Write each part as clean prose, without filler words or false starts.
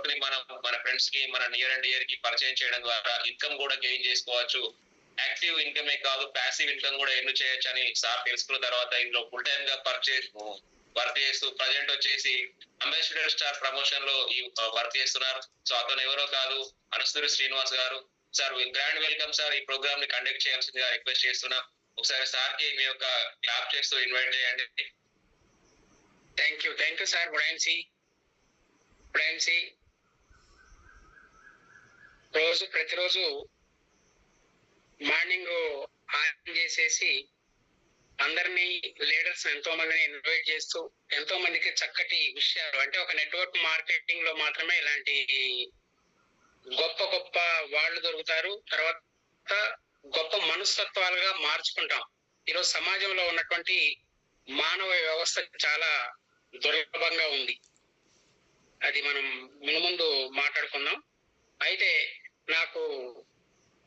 Network ని మనం మన ఫ్రెండ్స్ కి, మన నియర్ అండ్ డియర్ కి పరిచయం చేయడం ద్వారా ఇన్కమ్ కూడా గెయిన్ చేసుకోవచ్చు. యాక్టివ్ ఇన్కమే కాదు, ప్యాసివ్ ఇన్కమ్ కూడా ఎర్న్ చేయొచ్చు అని సార్ తెలుసుకున్న తర్వాత ఇందులో ఫుల్ టైమ్ గా వర్క్ చేస్తూ ప్రజెంట్ వచ్చేసి అంబాసిడర్ స్టార్ ప్రమోషన్ లో ఈ వర్క్ చేస్తున్నారు. సో అతను ఎవరో కాదు, అనసూరి శ్రీనివాస్ గారు. Sir grand welcome sir. ఈ ప్రోగ్రామ్ ని కండక్ట్ చేయాల్సిందిగా రిక్వెస్ట్ చేస్తున్నాం. ఒకసారి సార్ కి మీ యొక్క క్లాప్ చేస్తూ ఇన్వైట్ చేయండి. Thank you sir. బ్రాన్సీ ప్రతిరోజు మార్నింగ్ ఆన్ చేసేసి అందరినీ లీడర్స్ ఎంతో మందిని ఇన్వైట్ చేస్తూ ఎంతో మందికి చక్కటి విషయాలు, అంటే ఒక నెట్వర్క్ మార్కెటింగ్ లో మాత్రమే ఇలాంటి గొప్ప వాళ్ళు దొరుకుతారు. తర్వాత గొప్ప మనస్తత్వాలుగా మార్చుకుంటాం. ఈరోజు సమాజంలో ఉన్నటువంటి మానవ వ్యవస్థ చాలా దుర్లభంగా ఉంది. అది మనం మునుముందు మాట్లాడుకుందాం. అయితే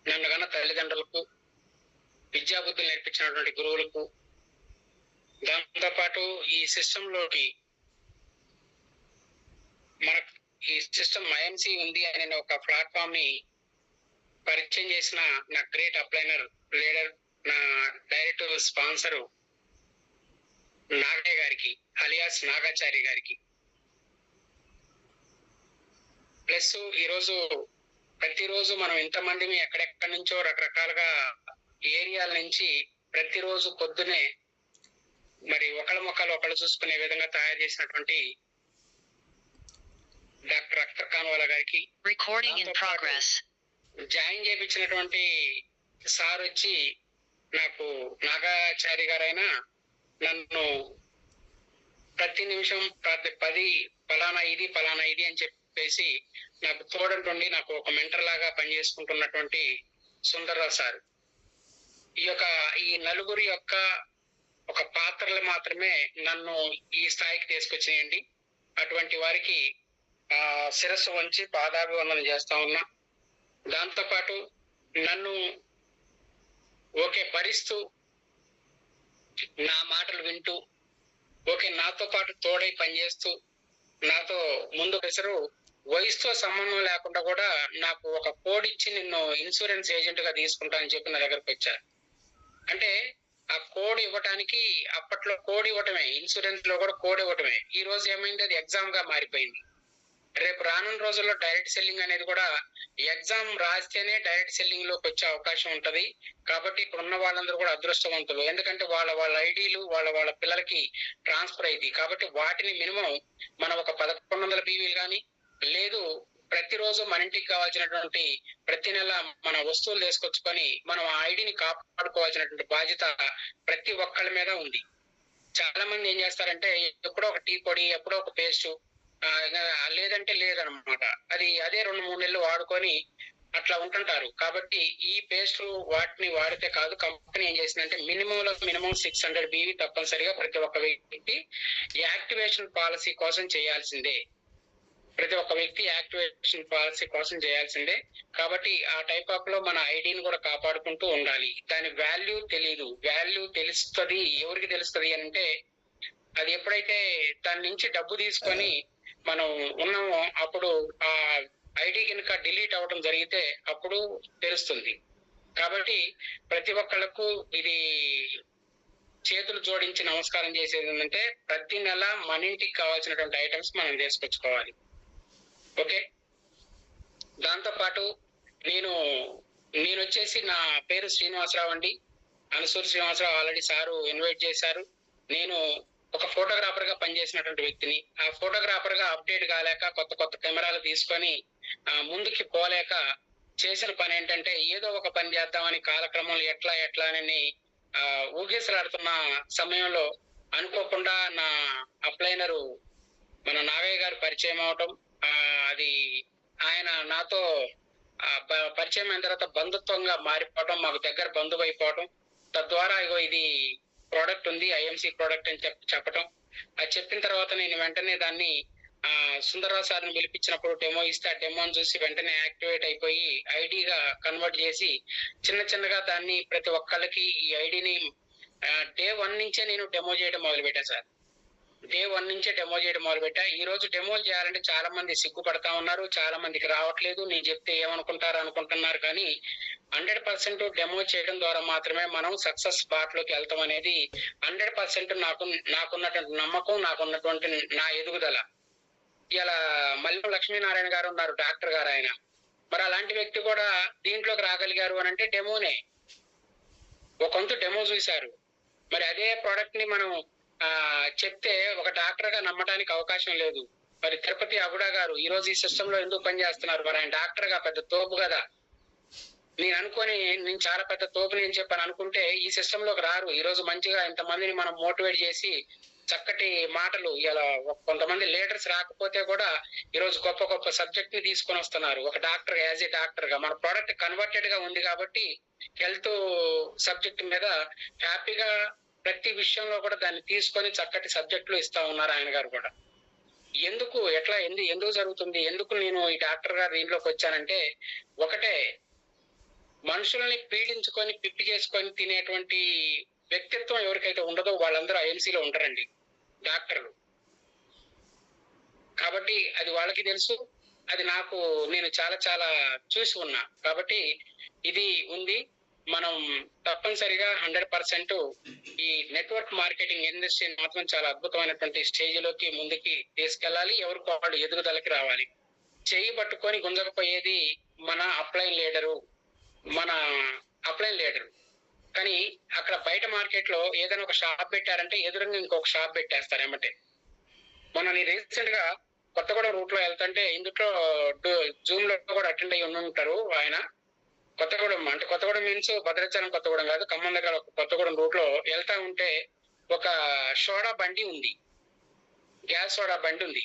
నన్ను కన్నా తల్లిదండ్రులకు, విద్యాబుద్ధులు నేర్పించినటువంటి గురువులకు, దాంతోపాటు ఈ సిస్టంలోకి మనకు ఈ సిస్టమ్ ఐఎంసీ ఉంది అనే ఒక ప్లాట్ఫామ్ ని పరిచయం చేసిన నా గ్రేట్ అప్లైనర్ లీడర్, నా డైరెక్ట్ స్పాన్సరు నాగయ్య గారికి, అలియాస్ నాగాచారి గారికి, ప్లస్ ఈరోజు ప్రతిరోజు మనం ఇంతమంది ఎక్కడెక్కడి నుంచో రకరకాలుగా ఏరియాల నుంచి ప్రతిరోజు పొద్దునే మరి ఒకళ్ళ మొక్కలు ఒకళ్ళు చూసుకునే విధంగా తయారు చేసినటువంటి డాక్టర్ అఖ్తర్ ఖాన్వాలా గారికి, జాయిన్ చేయించినటువంటి సార్ వచ్చి నాకు నాగాచారి గారైనా నన్ను ప్రతి నిమిషం పలానా ఇది అని చెప్పేసి నాకు తోడంటుండి నాకు ఒక మెంటర్ లాగా పనిచేసుకుంటున్నటువంటి సుందర్రావు సార్. ఈ నలుగురి యొక్క ఒక పాత్రలు మాత్రమే నన్ను ఈ స్థాయికి తీసుకొచ్చినాయండి. అటువంటి వారికి శిరస్సు వంచి పాదాభివందనం చేస్తా ఉన్నా. దాంతోపాటు నన్ను భరిస్తూ నా మాటలు వింటూ నాతో పాటు తోడై పనిచేస్తూ నాతో ముందు వయసుతో సంబంధం లేకుండా కూడా నాకు ఒక కోడ్ ఇచ్చి నిన్ను ఇన్సూరెన్స్ ఏజెంట్ గా తీసుకుంటా అని చెప్పి నా దగ్గరకు వచ్చారు. అంటే ఆ కోడ్ ఇవ్వటానికి అప్పట్లో కోడ్ ఇవ్వటమే, ఇన్సూరెన్స్ లో కూడా కోడ్ ఇవ్వటమే. ఈ రోజు ఏమైంది, అది ఎగ్జామ్ గా మారిపోయింది. రేపు రానున్న రోజుల్లో డైరెక్ట్ సెల్లింగ్ అనేది కూడా ఎగ్జామ్ రాస్తేనే డైరెక్ట్ సెల్లింగ్ లోకి వచ్చే అవకాశం ఉంటది. కాబట్టి ఇప్పుడు ఉన్న వాళ్ళందరూ కూడా అదృష్టవంతులు. ఎందుకంటే వాళ్ళ ఐడీలు వాళ్ళ పిల్లలకి ట్రాన్స్ఫర్ అయింది. కాబట్టి వాటిని మినిమం మనం ఒక 1100 బీవీలు కానీ, లేదు ప్రతిరోజు మన ఇంటికి కావాల్సినటువంటి ప్రతి నెల మన వస్తువులు తీసుకొచ్చుకొని మనం ఆ ఐడిని కాపాడుకోవాల్సినటువంటి బాధ్యత ప్రతి ఒక్కళ్ళ మీద ఉంది. చాలా మంది ఏం చేస్తారంటే ఎప్పుడో ఒక టీ పొడి, ఎప్పుడో ఒక పేస్ట్, లేదంటే లేదనమాట. అదే 2-3 నెలలు వాడుకొని అట్లా ఉంటుంటారు. కాబట్టి ఈ పేస్ట్ వాటిని వాడితే కాదు, కంపెనీ ఏం చేసిందంటే మినిమం 600 బీవీ తప్పనిసరిగా ప్రతి ఒక్క వ్యక్తి యాక్టివేషన్ పాలసీ కోసం చేయాల్సిందే. కాబట్టి ఆ టైప్ ఆఫ్ లో మన ఐడిని కూడా కాపాడుకుంటూ ఉండాలి. దాని వాల్యూ తెలుస్తుంది. ఎవరికి తెలుస్తుంది అంటే అది ఎప్పుడైతే దాని నుంచి డబ్బు తీసుకొని మనం ఉన్నామో అప్పుడు ఆ ఐడి కనుక డిలీట్ అవ్వడం జరిగితే అప్పుడు తెలుస్తుంది. కాబట్టి ప్రతి ఒక్కళ్ళకు ఇది చేతులు జోడించి నమస్కారం చేసేది ఏంటంటే ప్రతి నెల మన ఇంటికి కావాల్సినటువంటి ఐటమ్స్ మనం తీసుకొచ్చుకోవాలి. ఓకే. దాంతో పాటు నేను వచ్చేసి నా పేరు శ్రీనివాసరావు అండి, Anasuri Srinivasarao. Already sir invite చేశారు. నేను ఒక ఫోటోగ్రాఫర్ గా పనిచేసినటువంటి వ్యక్తిని. ఆ ఫోటోగ్రాఫర్ గా అప్డేట్ కాలేక కొత్త కెమెరాలు తీసుకొని ముందుకి పోలేక చేసిన పని ఏంటంటే ఏదో ఒక పని చేద్దామని కాలక్రమంలో ఎట్లా అని ఊగిసలాడుతున్న సమయంలో అనుకోకుండా నా అప్లైనరు మన నాగయ్య గారు పరిచయం అవటం, అది ఆయన నాతో పరిచయం అయిన తర్వాత బంధుత్వంగా మారిపోవటం, మాకు దగ్గర బంధువు అయిపోవటం, తద్వారా ఇది ప్రోడక్ట్ ఉంది, ఐఎంసీ ప్రోడక్ట్ అని చెప్పటం. అది చెప్పిన తర్వాత నేను వెంటనే దాన్ని సుందర్రావు సార్ని పిలిపించినప్పుడు డెమో ఇస్తే ఆ డెమోని చూసి వెంటనే యాక్టివేట్ అయిపోయి ఐడిగా కన్వర్ట్ చేసి చిన్నగా దాన్ని ప్రతి ఒక్కళ్ళకి ఈ ఐడిని Day 1 నుంచే నేను డెమో చేయడం మొదలు పెట్టాను సార్. డే 1 నుంచే డెమో చేయడం మొదలుపెట్టా. ఈ రోజు డెమోలు చేయాలంటే చాలా మంది సిగ్గుపడతా ఉన్నారు. చాలా మందికి రావట్లేదు. నేను చెప్తే ఏమనుకుంటారు అనుకుంటున్నారు. కానీ 100% డెమో చేయడం ద్వారా మాత్రమే మనం సక్సెస్ బాటలోకి వెళ్తాం అనేది 100% నాకున్నటువంటి నమ్మకం, నాకున్నటువంటి నా ఎదుగుదల. ఇలా మల్లెం లక్ష్మీనారాయణ గారు ఉన్నారు, డాక్టర్ గారు ఆయన. మరి అలాంటి వ్యక్తి కూడా దీంట్లోకి రాగలిగారు అని అంటే డెమోనే. ఒక వంతు డెమో చూశారు. మరి అదే ప్రోడక్ట్ ని మనం చెప్తే ఒక డాక్టర్ గా నమ్మడానికి అవకాశం లేదు. మరి తిరుపతి అగుడా గారు ఈ రోజు ఈ సిస్టమ్ లో ఎందుకు పనిచేస్తున్నారు? మరి ఆయన డాక్టర్ గా పెద్ద తోపు కదా. నేను చాలా పెద్ద తోపు నేను చెప్పాను అనుకుంటే ఈ సిస్టమ్ లోకి రారు. ఈ రోజు మంచిగా ఇంతమందిని మనం మోటివేట్ చేసి చక్కటి మాటలు ఇలా కొంతమంది లీడర్స్ రాకపోతే కూడా ఈ రోజు గొప్ప గొప్ప సబ్జెక్ట్ ని తీసుకొని వస్తున్నారు. ఒక డాక్టర్ యాజ్ ఏ డాక్టర్ గా మన ప్రోడక్ట్ కన్వర్టెడ్ గా ఉంది కాబట్టి హెల్త్ సబ్జెక్ట్ మీద హ్యాపీగా ప్రతి విషయంలో కూడా దాన్ని తీసుకొని చక్కటి సబ్జెక్టులు ఇస్తా ఉన్నారు ఆయన గారు కూడా. ఎందుకు జరుగుతుంది, ఎందుకు నేను ఈ డాక్టర్ గారు దీంట్లోకి వచ్చానంటే ఒకటే, మనుషుల్ని పీడించుకొని పిప్పి చేసుకొని తినేటువంటి వ్యక్తిత్వం ఎవరికైతే ఉండదో వాళ్ళందరూ ఐఎంసీలో ఉంటారండి డాక్టర్లు. కాబట్టి అది వాళ్ళకి తెలుసు, అది నేను చాలా చాలా చూసి ఉన్నా. కాబట్టి ఇది ఉంది. మనం తప్పనిసరిగా 100% ఈ నెట్వర్క్ మార్కెటింగ్ ఇండస్ట్రీ మాత్రం చాలా అద్భుతమైనటువంటి స్టేజ్ లోకి ముందుకి తీసుకెళ్ళాలి. ఎవరికి వాళ్ళు ఎదుగుదలకి రావాలి. చేయి పట్టుకొని గుంజకపోయేది మన అప్లైన్ లీడరు. కానీ అక్కడ బయట మార్కెట్ లో ఏదైనా ఒక షాప్ పెట్టారంటే ఎదురుగా ఇంకొక షాప్ పెట్టేస్తారు ఏమంటే. మొన్న నేను రీసెంట్ గా కొత్తగూడెం రూట్ లో వెళ్తుంటే ఇందులో జూమ్ లో కూడా అటెండ్ అయ్యి ఉంటారు ఆయన. కొత్తగూడెం మీన్స్ భద్రాచలం కొత్తగూడెం కాదు, ఖమ్మం దగ్గర ఒక కొత్తగూడెం రూట్ లో వెళ్తా ఉంటే ఒక సోడా బండి ఉంది, గ్యాస్ సోడా బండి ఉంది.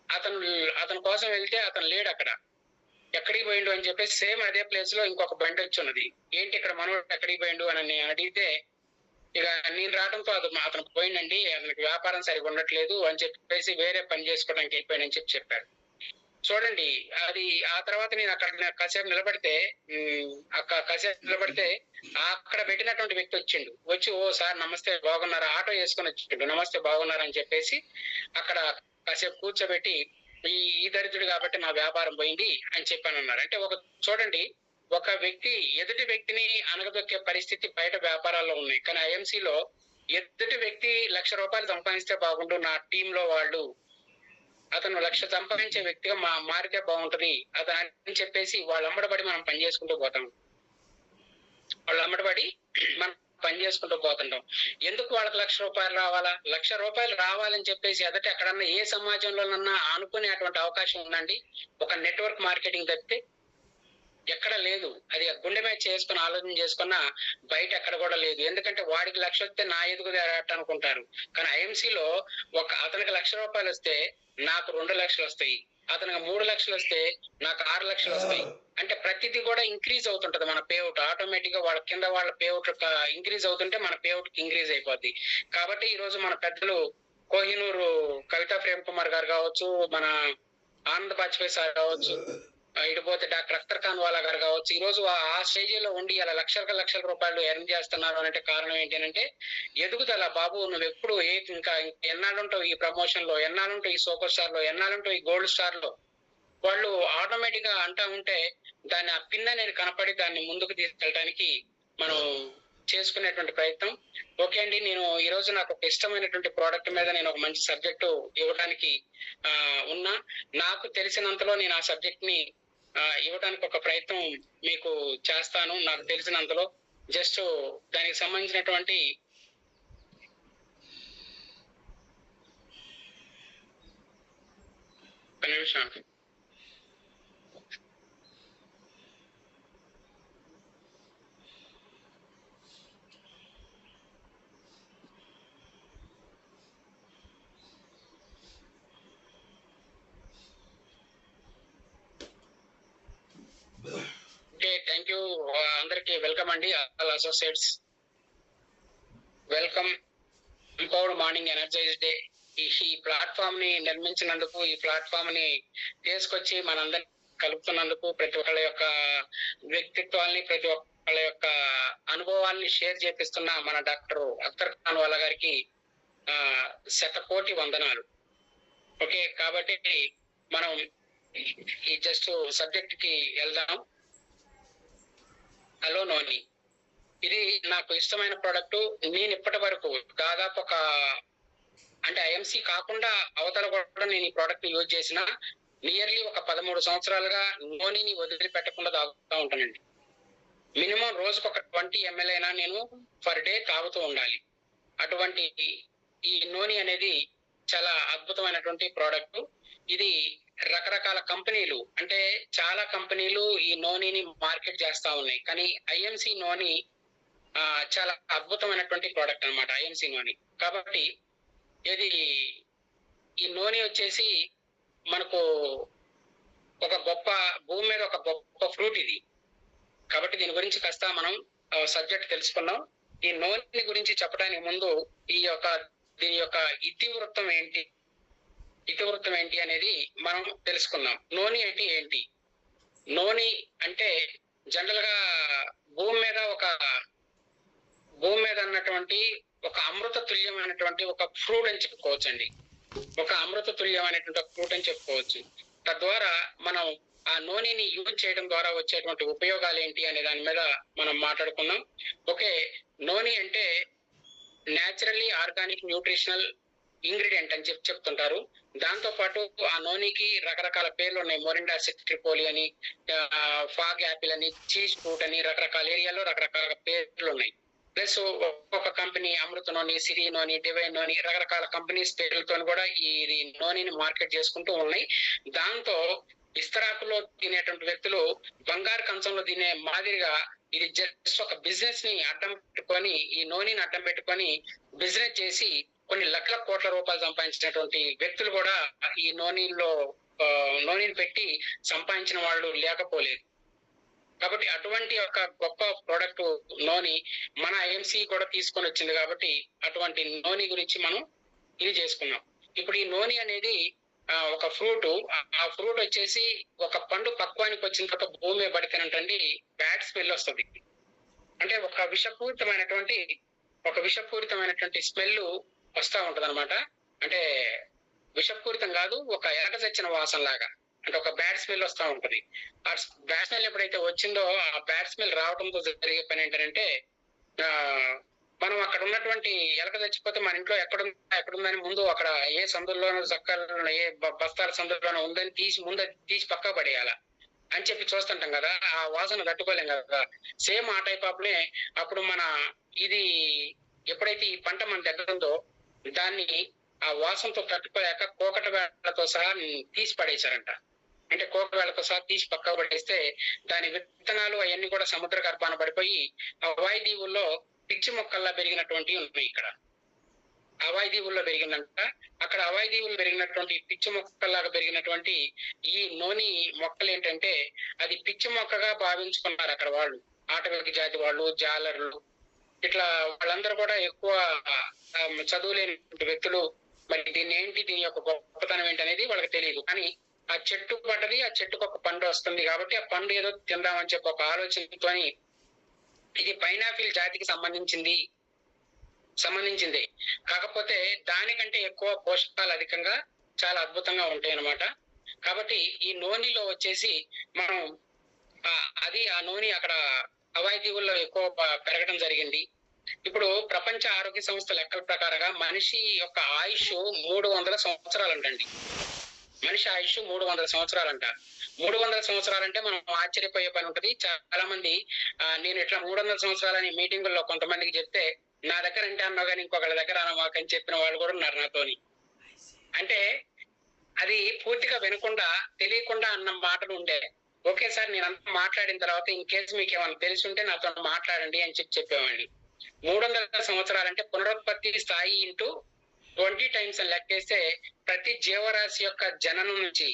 అతని కోసం వెళ్తే అతను లేడు అక్కడ. ఎక్కడికి పోయిండు అని చెప్పేసి సేమ్ అదే ప్లేస్ లో ఇంకొక బండి వచ్చి ఉన్నది. ఏంటి ఇక్కడ మనోడు ఎక్కడికి పోయిండు అని అడిగితే ఇక నేను రావడంతో అతను పోయిండండి, అతనికి వ్యాపారం సరిగా ఉండట్లేదు అని చెప్పేసి వేరే పని చేసుకోవడానికి అయిపోయాడని చెప్పాడు. చూడండి, అది ఆ తర్వాత నేను అక్కడ కాసేపు నిలబడితే అక్కడ పెట్టినటువంటి వ్యక్తి వచ్చి ఓ సార్ నమస్తే బాగున్నారా, ఆటో వేసుకొని వచ్చిండు, నమస్తే బాగున్నారా అని చెప్పేసి అక్కడ కాసేపు కూర్చోబెట్టి ఈ దరిద్రుడు కాబట్టి నా వ్యాపారం పోయింది అని చెప్పానన్నారు. అంటే చూడండి, ఒక వ్యక్తి ఎదుటి వ్యక్తిని అనగదొక్కే పరిస్థితి బయట వ్యాపారాల్లో ఉన్నాయి. కానీ ఐఎంసీలో ఎదుటి వ్యక్తి ₹1,00,000 సంపాదిస్తే బాగుండు, నా టీంలో వాళ్ళు అతను 1,00,000 సంపాదించే వ్యక్తిగా మారితే బాగుంటది అతను అని చెప్పేసి వాళ్ళు అమ్మడబడి మనం పని చేసుకుంటూ పోతాం. ఎందుకు వాళ్ళకి ₹1,00,000 రావాలా? ₹1,00,000 రావాలని చెప్పేసి ఎక్కడన్నా ఏ సమాజంలోనన్నా ఆనుకునేటువంటి అవకాశం ఉందండి? ఒక నెట్వర్క్ మార్కెటింగ్ తప్పితే ఎక్కడ లేదు. అది గుండె మీద చేసుకుని ఆలోచన చేసుకున్నా బయట ఎక్కడ కూడా లేదు. ఎందుకంటే వాడికి 1,00,000 వస్తే నా ఎదుగుదల అనుకుంటారు. కానీ ఐఎంసీలో అతనికి ₹1,00,000 వస్తే నాకు 2,00,000 వస్తాయి, అతనికి 3,00,000 వస్తే నాకు 6,00,000 వస్తాయి. అంటే ప్రతిదీ కూడా ఇంక్రీజ్ అవుతుంటది మన పేఅవుట్. ఆటోమేటిక్ గా వాళ్ళ కింద వాళ్ళ పేఅవుట్ ఇంక్రీజ్ అవుతుంటే మన పేఅవుట్ ఇంక్రీజ్ అయిపోద్ది. కాబట్టి ఈ రోజు మన పెద్దలు కోహినూరు కవితా ప్రేమ్ కుమార్ గారు కావచ్చు, మన ఆనంద్ బాజ్పేయి సార్ కావచ్చు, ఇటుపోతే డాక్టర్ అఖ్తర్ ఖాన్ వాలా గారు కావచ్చు, ఈ రోజు ఆ స్టేజీలో ఉండి అలా లక్షల రూపాయలు ఎర్న్ చేస్తున్నారు అంటే కారణం ఏంటంటే ఎదుగుదల. బాబు నువ్వు ఎప్పుడు ఇంకా ఎన్నాళ్ళుంటావు ఈ ప్రమోషన్ లో, ఎన్నాళ్ళుంటావు ఈ సూపర్ స్టార్ లో, ఎన్నాళ్ళుంటావు ఈ గోల్డ్ స్టార్ లో. వాళ్ళు ఆటోమేటిక్ గా అంటా ఉంటే దాన్ని ఆ పిన్ అనేది కనపడి దాన్ని ముందుకు తీసుకెళ్ళడానికి మనం చేసుకునేటువంటి ప్రయత్నం. ఓకే అండి, నేను ఈ రోజు నాకు ఒక ఇష్టమైనటువంటి ప్రోడక్ట్ మీద నేను ఒక మంచి సబ్జెక్టు ఇవ్వడానికి ఉన్నా. నాకు తెలిసినంతలో నేను ఆ సబ్జెక్ట్ ని ఇవ్వడానికి ఒక ప్రయత్నం మీకు చేస్తాను. నాకు తెలిసినంతలో జస్ట్ దానికి సంబంధించినటువంటి ఒక నిమిషం. Okay, thank you. అందరికి వెల్కమ్ అండి. All associates welcome. Empowered morning energise day. ఈ ప్లాట్ఫామ్ ని నిర్మించినందుకు, ఈ ప్లాట్ఫామ్ ని తీసుకొచ్చి మనందరినీ కలుపుతున్నందుకు, ప్రతి ఒక్కళ్ళ యొక్క వ్యక్తిత్వాన్ని, ప్రతి ఒక్కళ్ళ యొక్క అనుభవాల్ని షేర్ చేపిస్తున్న మన డాక్టర్ అఖ్తర్ ఖాన్ వాలా గారికి శతకోటి వందనాలు. ఓకే, కాబట్టి మనం ఈ జస్ట్ సబ్జెక్ట్ కి వెళ్దాం. హలో నోని, ఇది నాకు ఇష్టమైన ప్రోడక్ట్. నేను ఇప్పటి వరకు దాదాపు అంటే ఐఎంసీ కాకుండా అవతల కూడా నేను ఈ ప్రోడక్ట్ యూజ్ చేసిన నియర్లీ ఒక 13 సంవత్సరాలుగా నోనిని వదిలిపెట్టకుండా తాగుతూ ఉంటానండి. మినిమం రోజుకు ఒక 20 ml అయినా నేను పర్ డే తాగుతూ ఉండాలి. అటువంటి ఈ నోని అనేది చాలా అద్భుతమైనటువంటి ప్రోడక్ట్. ఇది రకరకాల కంపెనీలు, అంటే చాలా కంపెనీలు ఈ నోనిని మార్కెట్ చేస్తా ఉన్నాయి. కానీ ఐఎంసీ నోని చాలా అద్భుతమైనటువంటి ప్రోడక్ట్ అన్నమాట, ఐఎంసీ నోని. కాబట్టి ఇది ఈ నోని వచ్చేసి మనకు ఒక గొప్ప భూమి మీద ఒక గొప్ప ఫ్రూట్ ఇది. కాబట్టి దీని గురించి కాస్త మనం సబ్జెక్ట్ తెలుసుకున్నాం. ఈ నోని గురించి చెప్పడానికి ముందు దీని యొక్క ఇతివృత్తం ఏంటి అనేది మనం తెలుసుకుందాం. నోని అంటే ఏంటి? నోని అంటే జనరల్ గా భూమి మీద అన్నటువంటి ఒక అమృత తుల్యమైనటువంటి ఒక ఫ్రూట్ అని చెప్పుకోవచ్చండి. ఒక అమృత తుల్యమైనటువంటి ఒక ఫ్రూట్ అని చెప్పుకోవచ్చు. తద్వారా మనం ఆ నూనెని యూజ్ చేయడం ద్వారా వచ్చేటువంటి ఉపయోగాలు ఏంటి అనే దాని మీద మనం మాట్లాడుకుందాం. ఓకే, నూనె అంటే న్యాచురల్లీ ఆర్గానిక్ న్యూట్రిషనల్ ఇంగ్రీడియంట్ అని చెప్తుంటారు. దాంతో పాటు ఆ నూనెకి రకరకాల పేర్లు ఉన్నాయి. మొరిండా సిట్రిపోలి అని, ఫాగ్ యాపిల్ అని, చీజ్ ఫ్రూట్ అని, రకరకాల ఏరియాలో రకరకాల పేర్లు ఉన్నాయి. ప్లస్ ఒక్కొక్క కంపెనీ అమృత నూనె, సిరి నూనె, డివైన్ నూనె, రకరకాల కంపెనీస్ పేర్లతో కూడా ఈ నూనెని మార్కెట్ చేసుకుంటూ ఉన్నాయి. దాంతో ఇస్తరాకులో తినేటువంటి వ్యక్తులు బంగారు కంచంలో తినే మాదిరిగా ఇది జస్ట్ ఒక బిజినెస్ ని అడ్డం పెట్టుకొని, ఈ నూనెని అడ్డం పెట్టుకొని బిజినెస్ చేసి కొన్ని లక్షల కోట్ల రూపాయలు సంపాదించినటువంటి వ్యక్తులు కూడా ఈ నూనెని పెట్టి సంపాదించిన వాళ్ళు లేకపోలేదు. కాబట్టి అటువంటి ఒక గొప్ప ప్రోడక్ట్ నూనె మన ఐఎంసీ కూడా తీసుకొని వచ్చింది. కాబట్టి అటువంటి నూనె గురించి మనం ఇది చేసుకున్నాం. ఇప్పుడు ఈ నూనె అనేది ఒక ఫ్రూట్. ఆ ఫ్రూట్ వచ్చేసి ఒక పండు పక్వానికి వచ్చిన తర్వాత భూమి పడితేనంటండి బ్యాడ్ స్మెల్ వస్తుంది. అంటే ఒక విషపూరితమైనటువంటి స్మెల్ వస్తూ ఉంటది అనమాట. అంటే విషపూరితం కాదు, ఒక ఎరగ చచ్చిన వాసన లాగా, అంటే ఒక బ్యాడ్ స్మెల్ వస్తూ ఉంటది. ఆ బ్యాడ్ స్మెల్ ఎప్పుడైతే వచ్చిందో, ఆ బ్యాడ్ స్మెల్ రావడంతో జరిగే పని ఏంటంటే, మనం అక్కడ ఉన్నటువంటి ఎలక చచ్చిపోతే మన ఇంట్లో ఎక్కడుందని ముందు అక్కడ ఏ సందుల్లోనూ చక్కలు ఏ బస్తాల సందుల్లోనూ ఉందని తీసి పక్క పడేయాల అని చెప్పి చూస్తుంటాం కదా. ఆ వాసన తట్టుకోలేం కదా. సేమ్ ఆ టైప్ ఆఫ్నే అప్పుడు ఇది ఎప్పుడైతే ఈ పంట మన దగ్గర ఉందో దాన్ని ఆ వాసనతో తట్టుకోలేక కోకట వేళ్లతో సహా తీసి పడేశారంట. అంటే కోకట వేళ్లతో సహా తీసి పక్క పడేస్తే దాని విత్తనాలు అవన్నీ కూడా సముద్ర గర్భాన పడిపోయి హవాయి దీవుల్లో పిచ్చి మొక్కల్లా పెరిగినటువంటి ఉన్నాయి. ఇక్కడ హవాయి దీవుల్లో పెరిగిందంట. అక్కడ హవాయి దీవులు పెరిగినటువంటి పిచ్చి మొక్కల్లాగా పెరిగినటువంటి ఈ నూనె మొక్కలు ఏంటంటే అది పిచ్చి మొక్కగా భావించుకున్నారు అక్కడ వాళ్ళు. ఆటవిక జాతి వాళ్ళు, జాలర్లు, ఇట్లా వాళ్ళందరూ కూడా ఎక్కువ చదువులేని వ్యక్తులు. మరి దీని యొక్క గొప్పతనం ఏంటనేది వాళ్ళకి తెలియదు. కానీ ఆ చెట్టు పడ్డది, ఆ చెట్టుకు ఒక పండు వస్తుంది కాబట్టి ఆ పండు ఏదో తిందామని చెప్పి ఒక ఆలోచనతో ఇది పైనాపిల్ జాతికి సంబంధించింది. కాకపోతే దానికంటే ఎక్కువ పోషకాలు అధికంగా చాలా అద్భుతంగా ఉంటాయి అన్నమాట. కాబట్టి ఈ నూనెలో వచ్చేసి మనం ఆ నూనె అక్కడ హవాయి దీవుల్లో ఎక్కువ పెరగడం జరిగింది. ఇప్పుడు ప్రపంచ ఆరోగ్య సంస్థ లెక్కల ప్రకారంగా మనిషి యొక్క ఆయుష్ 300 సంవత్సరాలంటండి. మనిషి ఆయుష్ 300 సంవత్సరాలంట. 300 సంవత్సరాలంటే మనం ఆశ్చర్యపోయే పని ఉంటది. చాలా మంది నేను ఇట్లా 300 సంవత్సరాలని మీటింగుల్లో కొంతమందికి చెప్తే, నా దగ్గర అంటే అన్నావు కానీ ఇంకొకళ్ళ దగ్గర అనమాకని చెప్పిన వాళ్ళు కూడా ఉన్నారు నాతోని. అంటే అది పూర్తిగా వినకుండా తెలియకుండా అన్న మాటలు ఉండే. ఓకే సార్, నేను అంతా మాట్లాడిన తర్వాత ఇన్ కేసు మీకు ఏమైనా తెలిసి ఉంటే నాతో మాట్లాడండి అని చెప్పేవాడిని. 300 సంవత్సరాలంటే పునరుత్పత్తి స్థాయి ఇంటూ 20 టైమ్స్ అని లెక్కేస్తే ప్రతి జీవరాశి యొక్క జననం నుంచి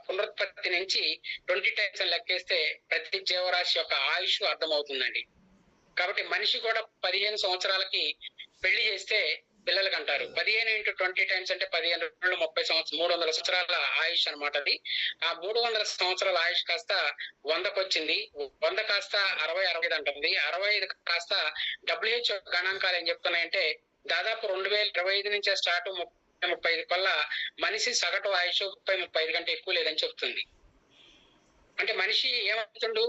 పునరుత్పత్తి నుంచి 20 టైమ్స్ అని లెక్కేస్తే ప్రతి జీవరాశి యొక్క ఆయుష్ అర్థమవుతుందండి. కాబట్టి మనిషి కూడా 15 సంవత్సరాలకి పెళ్లి చేస్తే పిల్లలకి అంటారు. 15 × 20 టైమ్స్ అంటే 15 × 30 సంవత్సరాలు, 300 సంవత్సరాల ఆయుష్ అనమాట అది. ఆ 300 సంవత్సరాల ఆయుష్ కాస్త 100కి వచ్చింది. 100 కాస్త 60, 65 అంటుంది. 65 కాస్త WHO గణాంకాలు ఏం చెప్తున్నాయంటే దాదాపు 2025 నుంచే స్టార్ట్ 35 కల్లా మనిషి సగటు ఆయుష్ 35 కంటే ఎక్కువ లేదని చెప్తుంది. అంటే మనిషి ఏమవుతుండు,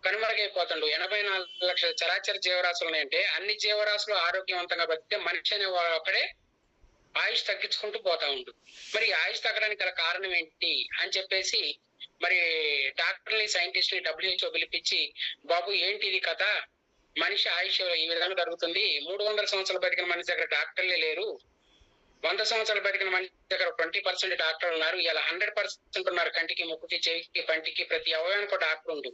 కనుమరుగైపోతుండు. 84 లక్షల చరాచర జీవరాశులు ఉన్నాయంటే అన్ని జీవరాశులు ఆరోగ్యవంతంగా బతికితే మనిషి అనే ఒక్కడే ఆయుష్ తగ్గించుకుంటూ పోతా ఉండు. మరి ఆయుష్ తగ్గడానికి గల కారణం ఏంటి అని చెప్పేసి మరి డాక్టర్ని సైంటిస్ట్ని WHO పిలిపించి, బాబు ఏంటి ఇది కథ, మనిషి ఆయుష్ ఈ విధంగా జరుగుతుంది, 300 సంవత్సరాలు బతికిన మనిషి దగ్గర డాక్టర్లే లేరు, 100 సంవత్సరాలు బతికిన మనిషి దగ్గర 20% డాక్టర్లు ఉన్నారు, ఇలా 100% ఉన్నారు. కంటికి, ముక్కుకి, చెవికి, పంటికి ప్రతి అవయవానికి ఒక డాక్టర్ ఉండి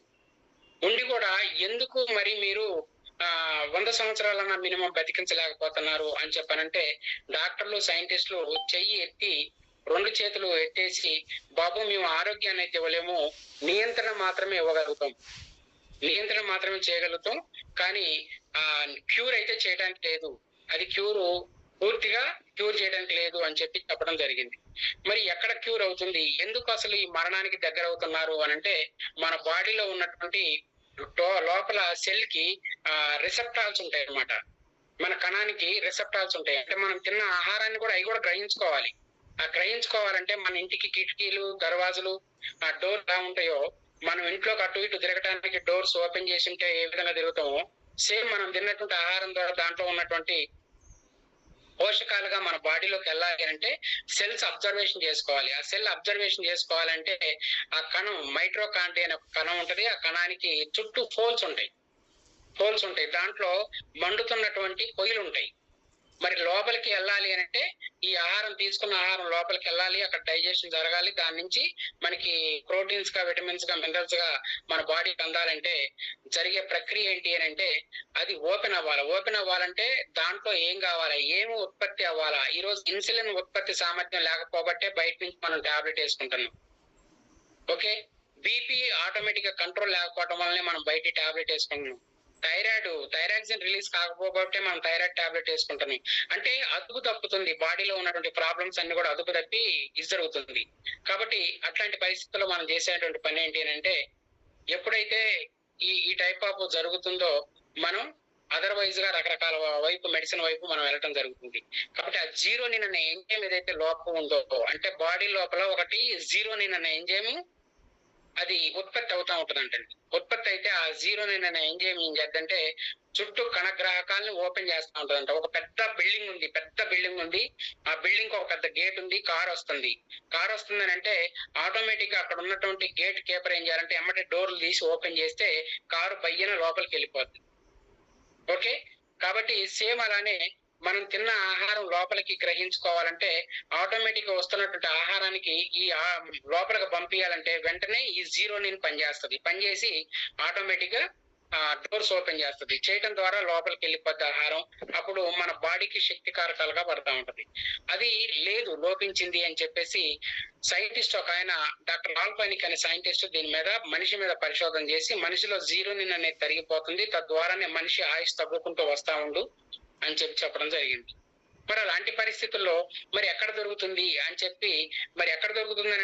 కూడా ఎందుకు మరి మీరు 100 సంవత్సరాలన్నా మినిమం బతికించలేకపోతున్నారు అని చెప్పానంటే, డాక్టర్లు సైంటిస్టులు చెయ్యి ఎత్తి 2 చేతులు ఎత్తేసి, బాబు మేము ఆరోగ్యాన్ని అయితే ఇవ్వలేము, నియంత్రణ మాత్రమే ఇవ్వగలుగుతాం, నియంత్రణ మాత్రమే చేయగలుగుతాం, కానీ క్యూర్ అయితే చేయడానికి లేదు, అది పూర్తిగా క్యూర్ చేయడానికి లేదు అని చెప్పడం జరిగింది. మరి ఎక్కడ క్యూర్ అవుతుంది, ఎందుకు అసలు ఈ మరణానికి దగ్గర అవుతున్నారు అని అంటే, మన బాడీలో ఉన్నటువంటి లోపల సెల్ కి రిసెప్టార్స్ ఉంటాయి అన్నమాట. మన కణానికి రిసెప్టార్స్ ఉంటాయి. అంటే మనం తిన్న ఆహారాన్ని కూడా అవి కూడా గ్రహించుకోవాలి. గ్రహించుకోవాలంటే మన ఇంటికి కిటికీలు, దర్వాజులు, డోర్ ఎలా ఉంటాయో, మనం ఇంట్లోకి అటు ఇటు తిరగడానికి డోర్స్ ఓపెన్ చేసి ఉంటే ఏ విధంగా తిరుగుతామో, సేమ్ మనం తిన్నటువంటి ఆహారం ద్వారా దాంట్లో ఉన్నటువంటి పోషకాలుగా మన బాడీలోకి వెళ్ళాలి అంటే సెల్స్ అబ్జర్వేషన్ చేసుకోవాలి. ఆ సెల్ అబ్జర్వేషన్ చేసుకోవాలంటే ఆ కణం మైట్రోకాండ్రియా అనే కణం ఉంటది. ఆ కణానికి చుట్టూ ఫోల్స్ ఉంటాయి. దాంట్లో మండుతున్నటువంటి పొయ్యిలు ఉంటాయి. మరి లోపలికి వెళ్ళాలి అంటే ఈ ఆహారం, తీసుకున్న ఆహారం లోపలికి వెళ్ళాలి, అక్కడ డైజెషన్ జరగాలి, దాని నుంచి మనకి ప్రోటీన్స్ గా, విటమిన్స్ గా, మినరల్స్ గా మన బాడీకి అందాలంటే జరిగే ప్రక్రియ ఏంటి అని అంటే అది ఓపెన్ అవ్వాలి. ఓపెన్ అవ్వాలంటే దాంట్లో ఏం కావాలా, ఏమి ఉత్పత్తి అవ్వాలా. ఈ రోజు ఇన్సులిన్ ఉత్పత్తి సామర్థ్యం లేకపోబట్టే బయట నుంచి మనం టాబ్లెట్ వేసుకుంటున్నాం. ఓకే, బీపీ ఆటోమేటిక్ గా కంట్రోల్ లేకపోవడం వల్లనే మనం బయట టాబ్లెట్ వేసుకుంటున్నాం. థైరాక్సిన్ రిలీజ్ కాకపోతే మనం థైరాయిడ్ టాబ్లెట్ వేసుకుంటున్నాం. అంటే అదుపు తప్పుతుంది, బాడీలో ఉన్నటువంటి ప్రాబ్లమ్స్ అన్ని కూడా అదుపు తప్పి ఇది జరుగుతుంది. కాబట్టి అట్లాంటి పరిస్థితుల్లో మనం చేసేటువంటి పని ఏంటి అంటే, ఎప్పుడైతే ఈ టైప్ ఆఫ్ జరుగుతుందో మనం అదర్వైజ్ గా రకరకాల వైపు, మెడిసిన్ వైపు మనం వెళ్ళటం జరుగుతుంది. కాబట్టి ఆ జీరోనిన్ అనే ఎంజైమ్ ఏదైతే లోపం ఉందో, అంటే బాడీ లోపల ఒకటి జీరోనిన్ అనే ఎంజైమ్ అది ఉత్పత్తి అవుతా ఉంటుందంటండి. ఉత్పత్తి అయితే ఆ జీరోనిన్ అనే ఎంజైమ్ ఏం చేద్దంటే చుట్టూ కణగ్రాహకాలను ఓపెన్ చేస్తూ ఉంటుందంట. ఒక పెద్ద బిల్డింగ్ ఉంది, ఆ బిల్డింగ్ ఒక పెద్ద గేట్ ఉంది, కార్ వస్తుందని అంటే ఆటోమేటిక్ గా అక్కడ ఉన్నటువంటి గేట్ కీపర్ ఏం చేయాలంటే ఎమ్మటే డోర్లు తీసి ఓపెన్ చేస్తే కారు బయ్యన లోపలికి వెళ్ళిపోద్ది. ఓకే, కాబట్టి సేమ్ అలానే మనం తిన్న ఆహారం లోపలికి గ్రహించుకోవాలంటే ఆటోమేటిక్ గా వస్తున్నటువంటి ఆహారానికి ఈ లోపలికి పంపించాలంటే వెంటనే ఈ జీరోనిన్ పనిచేసి ఆటోమేటిక్ గా డోర్స్ ఓపెన్ చేస్తుంది. చేయటం ద్వారా లోపలికి వెళ్ళిపోద్ది ఆహారం. అప్పుడు మన బాడీకి శక్తి కారకాలుగా పడతా ఉంటది. అది లేదు, లోపించింది అని చెప్పేసి సైంటిస్ట్ ఒక ఆయన, డాక్టర్ ఆల్ఫానిక్ అనే సైంటిస్ట్ దీని మీద, మనిషి మీద పరిశోధన చేసి మనిషిలో జీరోనిన్ అనేది తరిగిపోతుంది, తద్వారానే మనిషి ఆయుష్ తగ్గుకుంటూ వస్తా ఉండు అని చెప్పడం జరిగింది. మరి అలాంటి పరిస్థితుల్లో మరి ఎక్కడ దొరుకుతుంది అని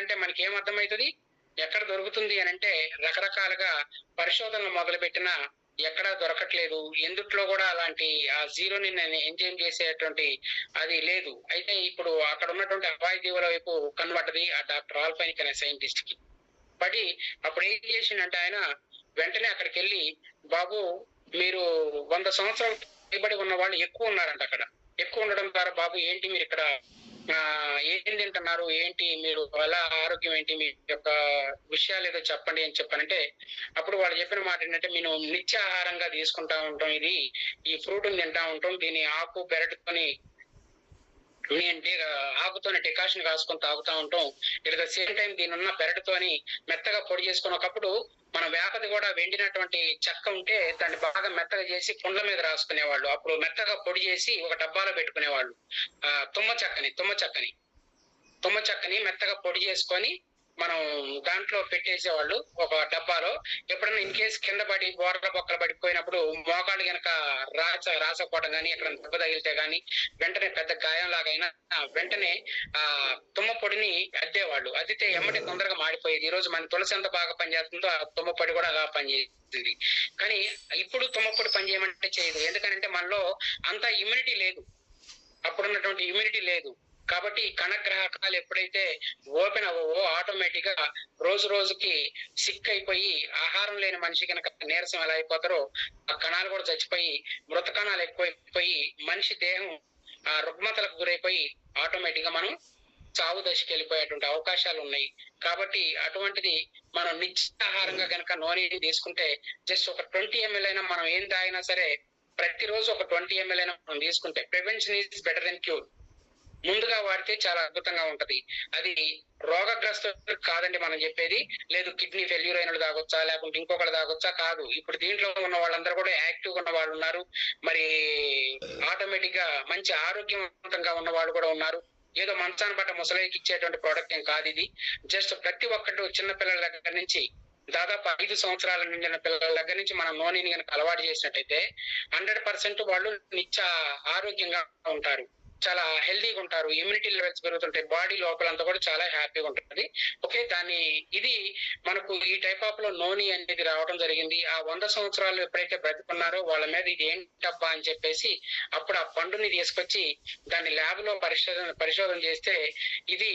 అంటే మనకి ఏం అర్థమవుతుంది, ఎక్కడ దొరుకుతుంది అని అంటే రకరకాలుగా పరిశోధనలు మొదలు పెట్టినా ఎక్కడా దొరకట్లేదు. ఎందుట్లో కూడా అలాంటి ఆ జీరోనిన్ ఎంజైమ్ చేసేటువంటి అది లేదు. అయితే ఇప్పుడు అక్కడ ఉన్నటువంటి హవాయి దీవుల వైపు కనబడ్డది ఆ డాక్టర్ ఆల్ఫానిక్ అనే సైంటిస్ట్ కి. పడి అప్పుడు ఏం చేసిండంటే ఆయన వెంటనే అక్కడికి వెళ్ళి, బాబు మీరు 100 సంవత్సరాలు పైబడి ఉన్న వాళ్ళు ఎక్కువ ఉన్నారంట. అక్కడ ఎక్కువ ఉండడం ద్వారా, బాబు ఏంటి మీరు ఇక్కడ ఏం తింటున్నారు, ఏంటి మీరు ఎలా ఆరోగ్యం ఏంటి, మీ యొక్క విషయాలు ఏదో చెప్పండి అని చెప్పానంటే అప్పుడు వాళ్ళు చెప్పిన మాట ఏంటంటే, మేము నిత్యాహారంగా తీసుకుంటా ఉంటాం, ఈ ఫ్రూట్ తింటా ఉంటాం, దీని ఆకు బెరడుతోని ఆకుతోని డికాషన్ కాసుకొని తాగుతా ఉంటాం, ఇట్ ద సేమ్ టైం దీని ఉన్న బెరడుతోని మెత్తగా పొడి చేసుకుని, ఒకప్పుడు మన వేపది కూడా వెండినటువంటి చెక్క ఉంటే దాన్ని బాగా మెత్తగా చేసి పుండ్ల మీద రాసుకునేవాళ్ళు. అప్పుడు మెత్తగా పొడి చేసి ఒక డబ్బాలో పెట్టుకునేవాళ్ళు. తుమ్మ చెక్కని మెత్తగా పొడి చేసుకొని మనం దాంట్లో పెట్టేసేవాళ్ళు ఒక డబ్బాలో. ఎప్పుడైనా ఇన్ కేసు కింద పడి బోర్ల బొక్కలు పడిపోయినప్పుడు మోకాళ్ళు గనక రాసపోవడం కానీ, ఎక్కడ దెబ్బ తగిలితే గానీ వెంటనే పెద్ద గాయం లాగైనా వెంటనే ఆ తుమ్మ పొడిని అద్దేవాళ్ళు. అద్దితే ఎమ్మటి తొందరగా మాడిపోయేది. ఈ రోజు మన తులసి ఎంత బాగా పనిచేస్తుందో ఆ తుమ్మ పొడి కూడా అలా పనిచేస్తుంది. కానీ ఇప్పుడు తుమ్మ పొడి పనిచేయమంటే చేయదు. ఎందుకంటే మనలో అంత ఇమ్యూనిటీ లేదు. అప్పుడున్నటువంటి ఇమ్యూనిటీ లేదు. కాబట్టి ఈ కణగ్రాహకాలు ఎప్పుడైతే ఓపెన్ అవ్వవో ఆటోమేటిక్ గా రోజు రోజుకి సిక్ అయిపోయి, ఆహారం లేని మనిషి కనుక నీరసం ఎలా అయిపోతారో ఆ కణాలు కూడా చచ్చిపోయి మృత కణాలు ఎక్కువైపోయి మనిషి దేహం ఆ రుగ్మతలకు గురైపోయి ఆటోమేటిక్ గా మనం చావు దశకి వెళ్ళిపోయేటువంటి అవకాశాలు ఉన్నాయి. కాబట్టి అటువంటిది మనం నిత్యాహారంగా కనుక నూనె తీసుకుంటే జస్ట్ ఒక 20 ml అయినా, మనం ఏం తాగినా సరే ప్రతిరోజు ఒక 20 ml అయినా మనం తీసుకుంటే, prevention is better than cure. ముందుగా వాడితే చాలా అద్భుతంగా ఉంటది. అది రోగగ్రస్తులు కాదండి మనం చెప్పేది. లేదు కిడ్నీ ఫెయిల్యూర్ అయిన తాగొచ్చా, లేకుంటే ఇంకొకటి తాగొచ్చా కాదు. ఇప్పుడు దీంట్లో ఉన్న వాళ్ళందరూ కూడా యాక్టివ్ గా ఉన్న వాళ్ళు ఉన్నారు. మరి ఆటోమేటిక్ గా మంచి ఆరోగ్యవంతంగా ఉన్న వాళ్ళు కూడా ఉన్నారు. ఏదో మంచాన్ని బట్ట ముసలికి ఇచ్చేటువంటి ప్రోడక్ట్ ఏం కాదు ఇది. జస్ట్ ప్రతి ఒక్కటి చిన్న పిల్లల దగ్గర నుంచి దాదాపు 5 సంవత్సరాల నిండిన పిల్లల దగ్గర నుంచి మనం నూనెని కనుక అలవాటు చేసినట్టయితే 100% వాళ్ళు నిత్య ఆరోగ్యంగా ఉంటారు, చాలా హెల్దీగా ఉంటారు, ఇమ్యూనిటీ లెవెల్స్ పెరుగుతుంటాయి, బాడీ లోపలంతా కూడా చాలా హ్యాపీగా ఉంటుంది. ఓకే, దాన్ని ఇది మనకు ఈ టైప్ ఆఫ్ లో నోని అనేది రావడం జరిగింది. ఆ 100 సంవత్సరాలు ఎప్పుడైతే బ్రతుకున్నారో వాళ్ళ మీద ఇది ఏంటబ్బా అని చెప్పేసి అప్పుడు ఆ పండుని తీసుకొచ్చి దాన్ని ల్యాబ్ లో పరిశోధన చేస్తే ఇది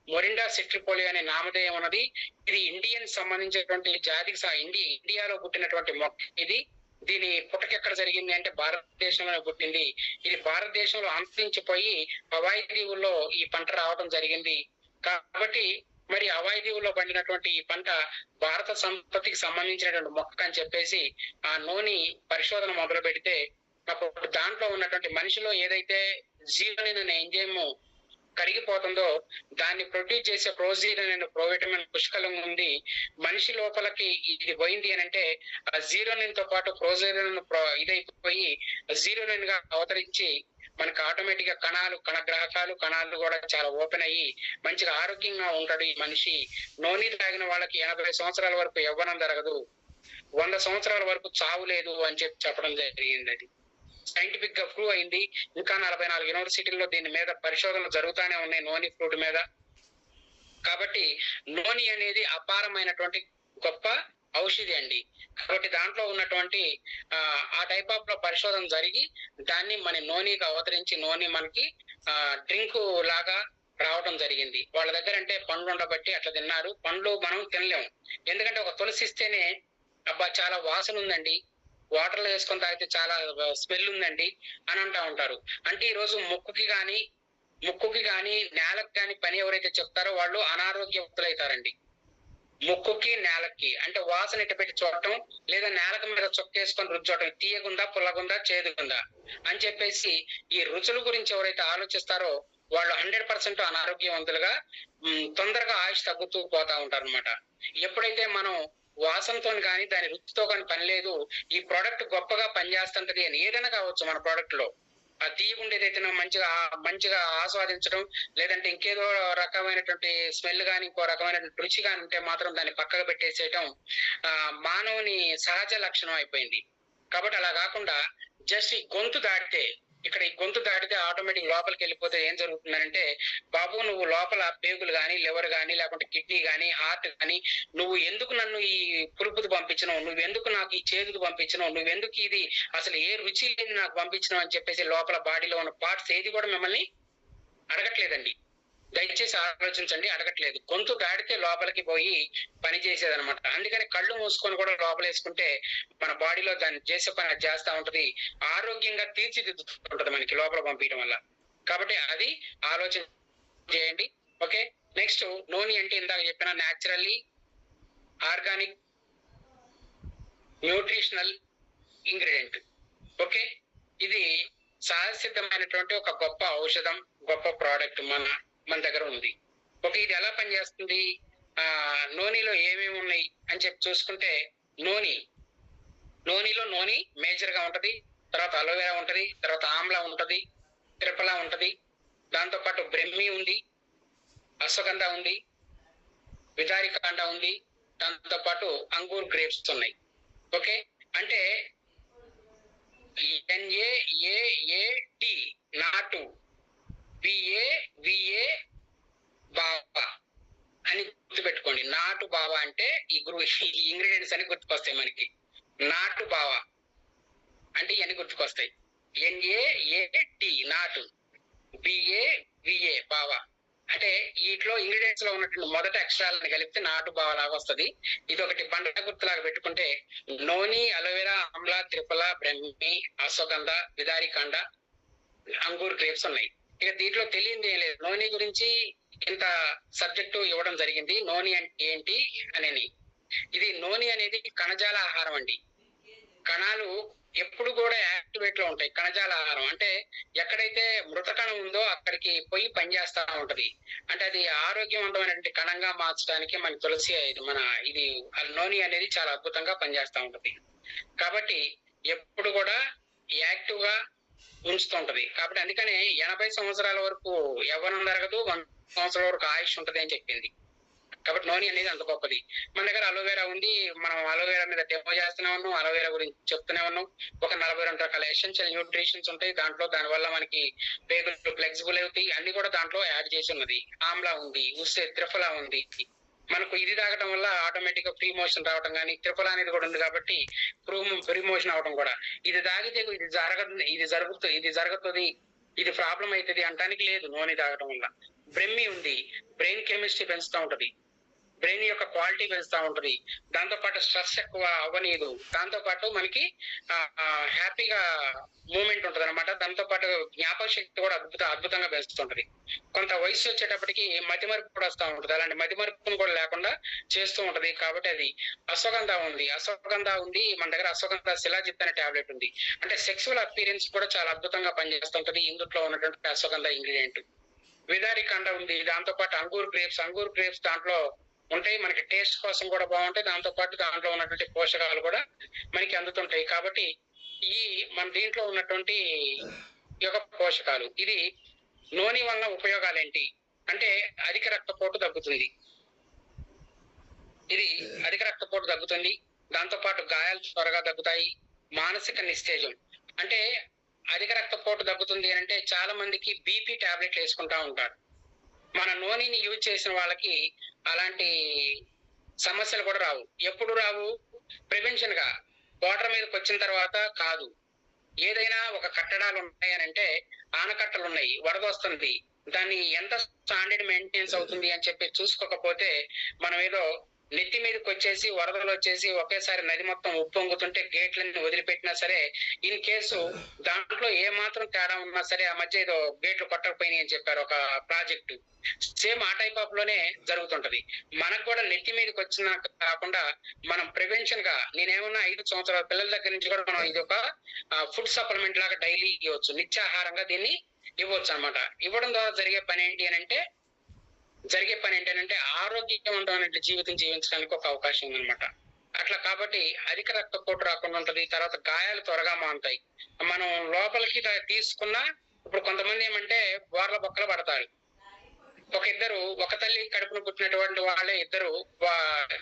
మొరిండా సిట్రిపోలి అనే నామధేయం ఉన్నది. ఇది ఇండియన్ సంబంధించినటువంటి జాతికి ఇండియాలో పుట్టినటువంటి మొక్క ఇది. దీని పుట్టకెక్కడ జరిగింది అంటే భారతదేశంలోనే పుట్టింది. ఇది భారతదేశంలో అంతరించిపోయి హవాయి దీవుల్లో ఈ పంట రావడం జరిగింది. కాబట్టి మరి హవాయి దీవుల్లో పండినటువంటి ఈ పంట భారత సంతతికి సంబంధించినటువంటి మొక్క అని చెప్పేసి ఆ నూనె పరిశోధన మొదలు పెడితే అప్పుడు దాంట్లో ఉన్నటువంటి మనిషిలో ఏదైతే జీవనిన్ అనే ఎంజైమ్ కరిగిపోతుందో దాన్ని ప్రొడ్యూస్ చేసే ప్రోజీన్ అనే ప్రోవిటమిన్ పుష్కలంగా ఉంది. మనిషి లోపలికి ఇది పోయింది అని అంటే ఆ జీరోనిన్ తో పాటు ప్రోజీన్ ఇదైపోయి జీరోనిన్ గా అవతరించి మనకు ఆటోమేటిక్ గా కణాలు కూడా చాలా ఓపెన్ అయ్యి మంచిగా ఆరోగ్యంగా ఉంటాడు ఈ మనిషి. నూనె తాగిన వాళ్ళకి 80 సంవత్సరాల వరకు యవ్వనం జరగదు, 100 సంవత్సరాల వరకు చావు లేదు అని చెప్పడం జరిగింది. అది సైంటిఫిక్ గా ప్రూవ్ అయింది. ఇంకా 44 యూనివర్సిటీల్లో దీని మీద పరిశోధనలు జరుగుతూనే ఉన్నాయి నోని ఫ్రూట్ మీద. కాబట్టి నోని అనేది అపారమైనటువంటి గొప్ప ఔషధి అండి. కాబట్టి దాంట్లో ఉన్నటువంటి ఆ టైప్ ఆఫ్ లో పరిశోధన జరిగి దాన్ని మన నోనిగా అవతరించి నోని మనకి డ్రింక్ లాగా రావడం జరిగింది. వాళ్ళ దగ్గర అంటే పండ్లు ఉండబట్టి అట్లా తిన్నారు. పండ్లు మనం తినలేము, ఎందుకంటే ఒక తులసి ఇస్తేనే అబ్బా చాలా వాసన ఉందండి, వాటర్ లో వేసుకొని తాగితే చాలా స్మెల్ ఉందండి అని అంటా ఉంటారు. అంటే ఈ రోజు ముక్కుకి గాని నేలకు గాని పని ఎవరైతే చెప్తారో వాళ్ళు అనారోగ్యవంతులైతారండి. ముక్కుకి నేలకి అంటే వాసన ఇట్ట పెట్టి చూడటం, లేదా నేలకు మీద చొక్కేసుకొని రుచి చూడటం, తీయగుందా పుల్లగుందా చేదుగుందా అని చెప్పేసి ఈ రుచుల గురించి ఎవరైతే ఆలోచిస్తారో వాళ్ళు 100% అనారోగ్యవంతులుగా తొందరగా ఆయుష్ తగ్గుతూ పోతా ఉంటారు అనమాట. ఎప్పుడైతే మనం వాసనతో కానీ దాని రుచితో కానీ పని లేదు, ఈ ప్రోడక్ట్ గొప్పగా పనిచేస్తుంటది అని ఏదైనా కావచ్చు మన ప్రోడక్ట్ లో ఆ తీయగుండేదైతే మంచిగా ఆస్వాదించడం, లేదంటే ఇంకేదో రకమైనటువంటి స్మెల్ కానీ ఇంకో రకమైనటువంటి రుచి కానీ ఉంటే మాత్రం దాన్ని పక్కకు పెట్టేసేయటం మానవుని సహజ లక్షణం అయిపోయింది. కాబట్టి అలా కాకుండా జస్ట్ ఈ గొంతు దాటితే ఆటోమేటిక్ లోపలికి వెళ్ళిపోతే ఏం జరుగుతుందంటే, బాబు నువ్వు లోపల పేగులు కానీ లివర్ కానీ లేకుంటే కిడ్నీ కానీ హార్ట్ కానీ నువ్వు ఎందుకు నన్ను ఈ పులుపుది పంపించినావు, నువ్వెందుకు నాకు ఈ చేదుకు పంపించినావు, నువ్వెందుకు ఇది అసలు ఏ రుచి లేని నాకు పంపించినావు అని చెప్పేసి లోపల బాడీలో ఉన్న పార్ట్స్ ఏది కూడా మిమ్మల్ని అడగట్లేదండి. దయచేసి ఆలోచించండి, అడగట్లేదు. గొంతు దాడితే లోపలికి పోయి పని చేసేదనమాట. అందుకని కళ్ళు మూసుకొని కూడా లోపలేసుకుంటే మన బాడీలో దాన్ని చేసే పని అది చేస్తా ఉంటది, ఆరోగ్యంగా తీర్చిదిద్దుతుంటది మనకి లోపల పంపించడం వల్ల. కాబట్టి అది ఆలోచన చేయండి. ఓకే, నెక్స్ట్ నూనె అంటే ఇందాక చెప్పిన naturally organic nutritional ingredient. Okay, ఇది సహజసిద్ధమైనటువంటి ఒక గొప్ప ఔషధం, గొప్ప ప్రోడక్ట్ మన దగ్గర ఉంది. ఓకే, ఇది ఎలా పనిచేస్తుంది, నూనెలో ఏమేమి ఉన్నాయి అని చెప్పి చూసుకుంటే నూనెలో నూనె మేజర్ గా ఉంటది, తర్వాత అలోవెరా ఉంటది, తర్వాత ఆమ్లా ఉంటది, త్రిఫలా ఉంటది, దాంతో పాటు బ్రహ్మి ఉంది, అశ్వగంధ ఉంది, విదారికాండ ఉంది, దాంతో పాటు అంగూర్ గ్రేప్స్ ఉన్నాయి. ఓకే, అంటే NAAAT నాటు, BAVA బావా అని గుర్తుపెట్టుకోండి. నాటు బావా అంటే ఈ ఇంగ్రీడియంట్స్ అని గుర్తుకొస్తాయి మనకి. నాటు బావా అంటే ఇవన్నీ గుర్తుకొస్తాయి. NAAT నాటు, బిఏ విఏ బావా. అంటే వీటిలో ఇంగ్రీడియంట్స్ లో ఉన్నటువంటి మొదటి అక్షరాలను కలిపితే నాటు బావ లాగా వస్తుంది. ఇది ఒకటి బండ గుర్తులాగా పెట్టుకుంటే నోని, అలోవెరా, ఆమ్లా, త్రిఫల, బ్రహ్మి, అశ్వగంధ, విదారికాండ, అంగూర్ గ్రేప్స్ ఉన్నాయి. ఇక దీంట్లో తెలియంది ఏం లేదు. నోని గురించి ఇంత సబ్జెక్టు ఇవ్వడం జరిగింది. నోని అంటే ఏంటి అనేది. ఇది నోని అనేది కణజాల ఆహారం అండి. కణాలు ఎప్పుడు కూడా యాక్టివేట్ లో ఉంటాయి. కణజాల ఆహారం అంటే ఎక్కడైతే మృత కణం ఉందో అక్కడికి పోయి పనిచేస్తా ఉంటది. అంటే అది ఆరోగ్యవంతమైనటువంటి కణంగా మార్చడానికి మన తులసి ఇది నోని అనేది చాలా అద్భుతంగా పనిచేస్తా ఉంటది. కాబట్టి ఎప్పుడు కూడా యాక్టివ్ గా ఉంచుతూ ఉంటది. కాబట్టి అందుకనే 80 సంవత్సరాల వరకు యవ్వనం జరగదు, 100 సంవత్సరాల వరకు ఆయుష్ ఉంటది అని చెప్పింది. కాబట్టి నోని అనేది అంత గొప్పది. మన దగ్గర అలోవెరా ఉంది. మనం అలోవెరా మీద డెమో చేస్తూనే ఉన్నాం, అలోవెరా గురించి చెప్తూనే ఉన్నాం. ఒక 42 రకాల ఎసెన్షియల్ న్యూట్రిషన్స్ ఉంటాయి దాంట్లో. దానివల్ల మనకి పేగులు ఫ్లెక్సిబుల్ అవుతాయి. అన్ని కూడా దాంట్లో యాడ్ చేసి ఉన్నది. ఆమ్లా ఉంది, ఉస్సే త్రిఫలా ఉంది. మనకు ఇది తాగడం వల్ల ఆటోమేటిక్ గా ఫ్రీ మోషన్ రావడం, కానీ త్రిఫల అనేది కూడా ఉంది కాబట్టి ఫ్రీ మోషన్ అవడం కూడా. ఇది తాగితే ఇది జరుగుతుంది, ఇది ప్రాబ్లం అవుతుంది అంటానికి లేదు నూనె తాగడం వల్ల. బ్రెమ్మి ఉంది, బ్రెయిన్ కెమిస్ట్రీ పెంచుతూ ఉంటది, బ్రెయిన్ యొక్క క్వాలిటీ పెంచుతూ ఉంటది. దాంతో పాటు స్ట్రెస్ ఎక్కువ అవ్వనీదు. దాంతో పాటు మనకి హ్యాపీగా మూమెంట్ ఉంటది అనమాట. దాంతో పాటు జ్ఞాపక శక్తి కూడా అద్భుతంగా పెంచుతుంటది. కొంత వయసు వచ్చేటప్పటికి మతిమరుపు కూడా వస్తూ ఉంటది. అలాంటి మతిమరుపును కూడా లేకుండా చేస్తూ ఉంటది. కాబట్టి అది అశ్వగంధ ఉంది మన దగ్గర. అశ్వగంధ శిలాజిత్ అనే టాబ్లెట్ ఉంది. అంటే సెక్సువల్ అపీరెన్స్ కూడా చాలా అద్భుతంగా పనిచేస్తుంటది ఇందులో ఉన్నటువంటి అశ్వగంధ ఇంగ్రీడియంట్. విదారికాండ ఉంది. దాంతో పాటు అంగూర్ గ్రేప్స్ దాంట్లో ఉంటాయి. మనకి టేస్ట్ కోసం కూడా బాగుంటాయి. దాంతో పాటు దాంట్లో ఉన్నటువంటి పోషకాలు కూడా మనకి అందుతుంటాయి. కాబట్టి ఈ మన దీంట్లో ఉన్నటువంటి యొక్క పోషకాలు. ఇది నూనె వలన ఉపయోగాలు ఏంటి అంటే అధిక రక్తపోటు తగ్గుతుంది. దాంతో పాటు గాయాలు త్వరగా తగ్గుతాయి. మానసిక నిస్తేజం అంటే అధిక రక్తపోటు తగ్గుతుంది అంటే చాలా మందికి బీపీ టాబ్లెట్లు వేసుకుంటా ఉంటారు. మన నూనెని యూజ్ చేసిన వాళ్ళకి అలాంటి సమస్యలు కూడా రావు. ఎప్పుడు రావు? ప్రివెన్షన్ గా వాటర్ మీదకి వచ్చిన తర్వాత కాదు. ఏదైనా ఒక కట్టడాలు ఉన్నాయనంటే ఆనకట్టలు ఉన్నాయి, వరద వస్తుంది, దాన్ని ఎంత స్టాండర్డ్ మెయింటెనెన్స్ అవుతుంది అని చెప్పి చూసుకోకపోతే మనం ఏదో నెత్తి మీదకి వచ్చేసి వరదలు వచ్చేసి ఒకేసారి నది మొత్తం ఉప్పొంగుతుంటే గేట్లన్నీ వదిలిపెట్టినా సరే, ఇన్ కేసు దాంట్లో ఏ మాత్రం తేడా ఉన్నా సరే ఆ మధ్య ఏదో గేట్లు కొట్టకపోయినాయి అని చెప్పారు ఒక ప్రాజెక్టు. సేమ్ ఆ టైప్ ఆఫ్ లోనే జరుగుతుంటది. మనకు కూడా నెత్తి మీదకి వచ్చిన కాకుండా మనం ప్రివెన్షన్ గా, నేనేమన్నా 5 సంవత్సరాల పిల్లల దగ్గర నుంచి కూడా మనం ఇది ఒక ఫుడ్ సప్లిమెంట్ లాగా డైలీ ఇవ్వచ్చు, నిత్యాహారంగా దీన్ని ఇవ్వచ్చు అనమాట. ఇవ్వడం ద్వారా జరిగే పని ఏంటంటే ఆరోగ్యవంతమైన జీవితం జీవించడానికి ఒక అవకాశం ఉందన్నమాట. అట్లా కాబట్టి అధిక రక్తపోటు రాకుండా ఉంటది. తర్వాత గాయాలు త్వరగా మానుతాయి. మనం లోపలికి తీసుకున్న ఇప్పుడు కొంతమంది ఏమంటే బోర్ల బొక్కలు పడతారు. ఒక తల్లి కడుపును పుట్టినటువంటి వాళ్ళే ఇద్దరు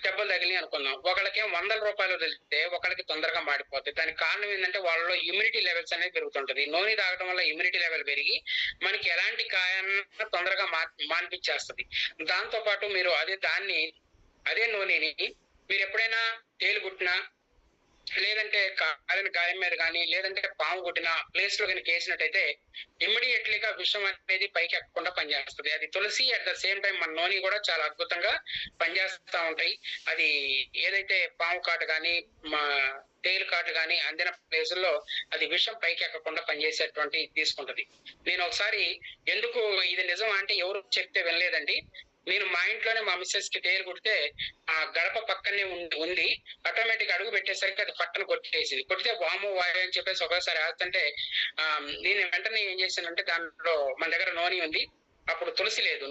దెబ్బలు తగిలి అనుకుందాం. ఒకళ్ళకేం 100 రూపాయలు తెలిస్తే ఒకళ్ళకి తొందరగా మాడిపోతాయి. దానికి కారణం ఏంటంటే వాళ్ళలో ఇమ్యూనిటీ లెవెల్స్ అనేది పెరుగుతుంటది. నూనె తాగడం వల్ల ఇమ్యూనిటీ లెవెల్ పెరిగి మనకి ఎలాంటి గాయాన్ని తొందరగా మాన్పించేస్తుంది. దాంతో పాటు మీరు అదే నూనెని మీరు ఎప్పుడైనా తేలు కుట్టినా, లేదంటే కాలిన గాయం మీద కానీ, లేదంటే పాము కుట్టిన ప్లేస్ లో కనుక వేసినట్టయితే ఇమ్మీడియట్లీగా విషం అనేది పైకి ఎక్కకుండా పనిచేస్తుంది. అది తులసి అట్ ద సేమ్ టైం మన నూనె కూడా చాలా అద్భుతంగా పనిచేస్తూ ఉంటాయి. అది ఏదైతే పాము కాటు కానీ తేలు కాటు కానీ అందిన ప్లేసుల్లో అది విషం పైకి ఎక్కకుండా పనిచేసేటువంటి తీసుకుంటది. నేను ఒకసారి ఎందుకు ఇది నిజం అంటే ఎవరు చెప్తే వినలేదండి. నేను మా ఇంట్లోనే మా మిస్సెస్ కి తేలు కుడితే ఆ గడప పక్కనే ఉంది, ఆటోమేటిక్ అడుగు పెట్టేసరికి అది పట్టను కొడితే వాము వాయు అని చెప్పేసి ఒకసారి వేస్తుంటే నేను వెంటనే ఏం చేశానంటే దాంట్లో మన దగ్గర నూనె ఉంది, అప్పుడు తులసి లేదు,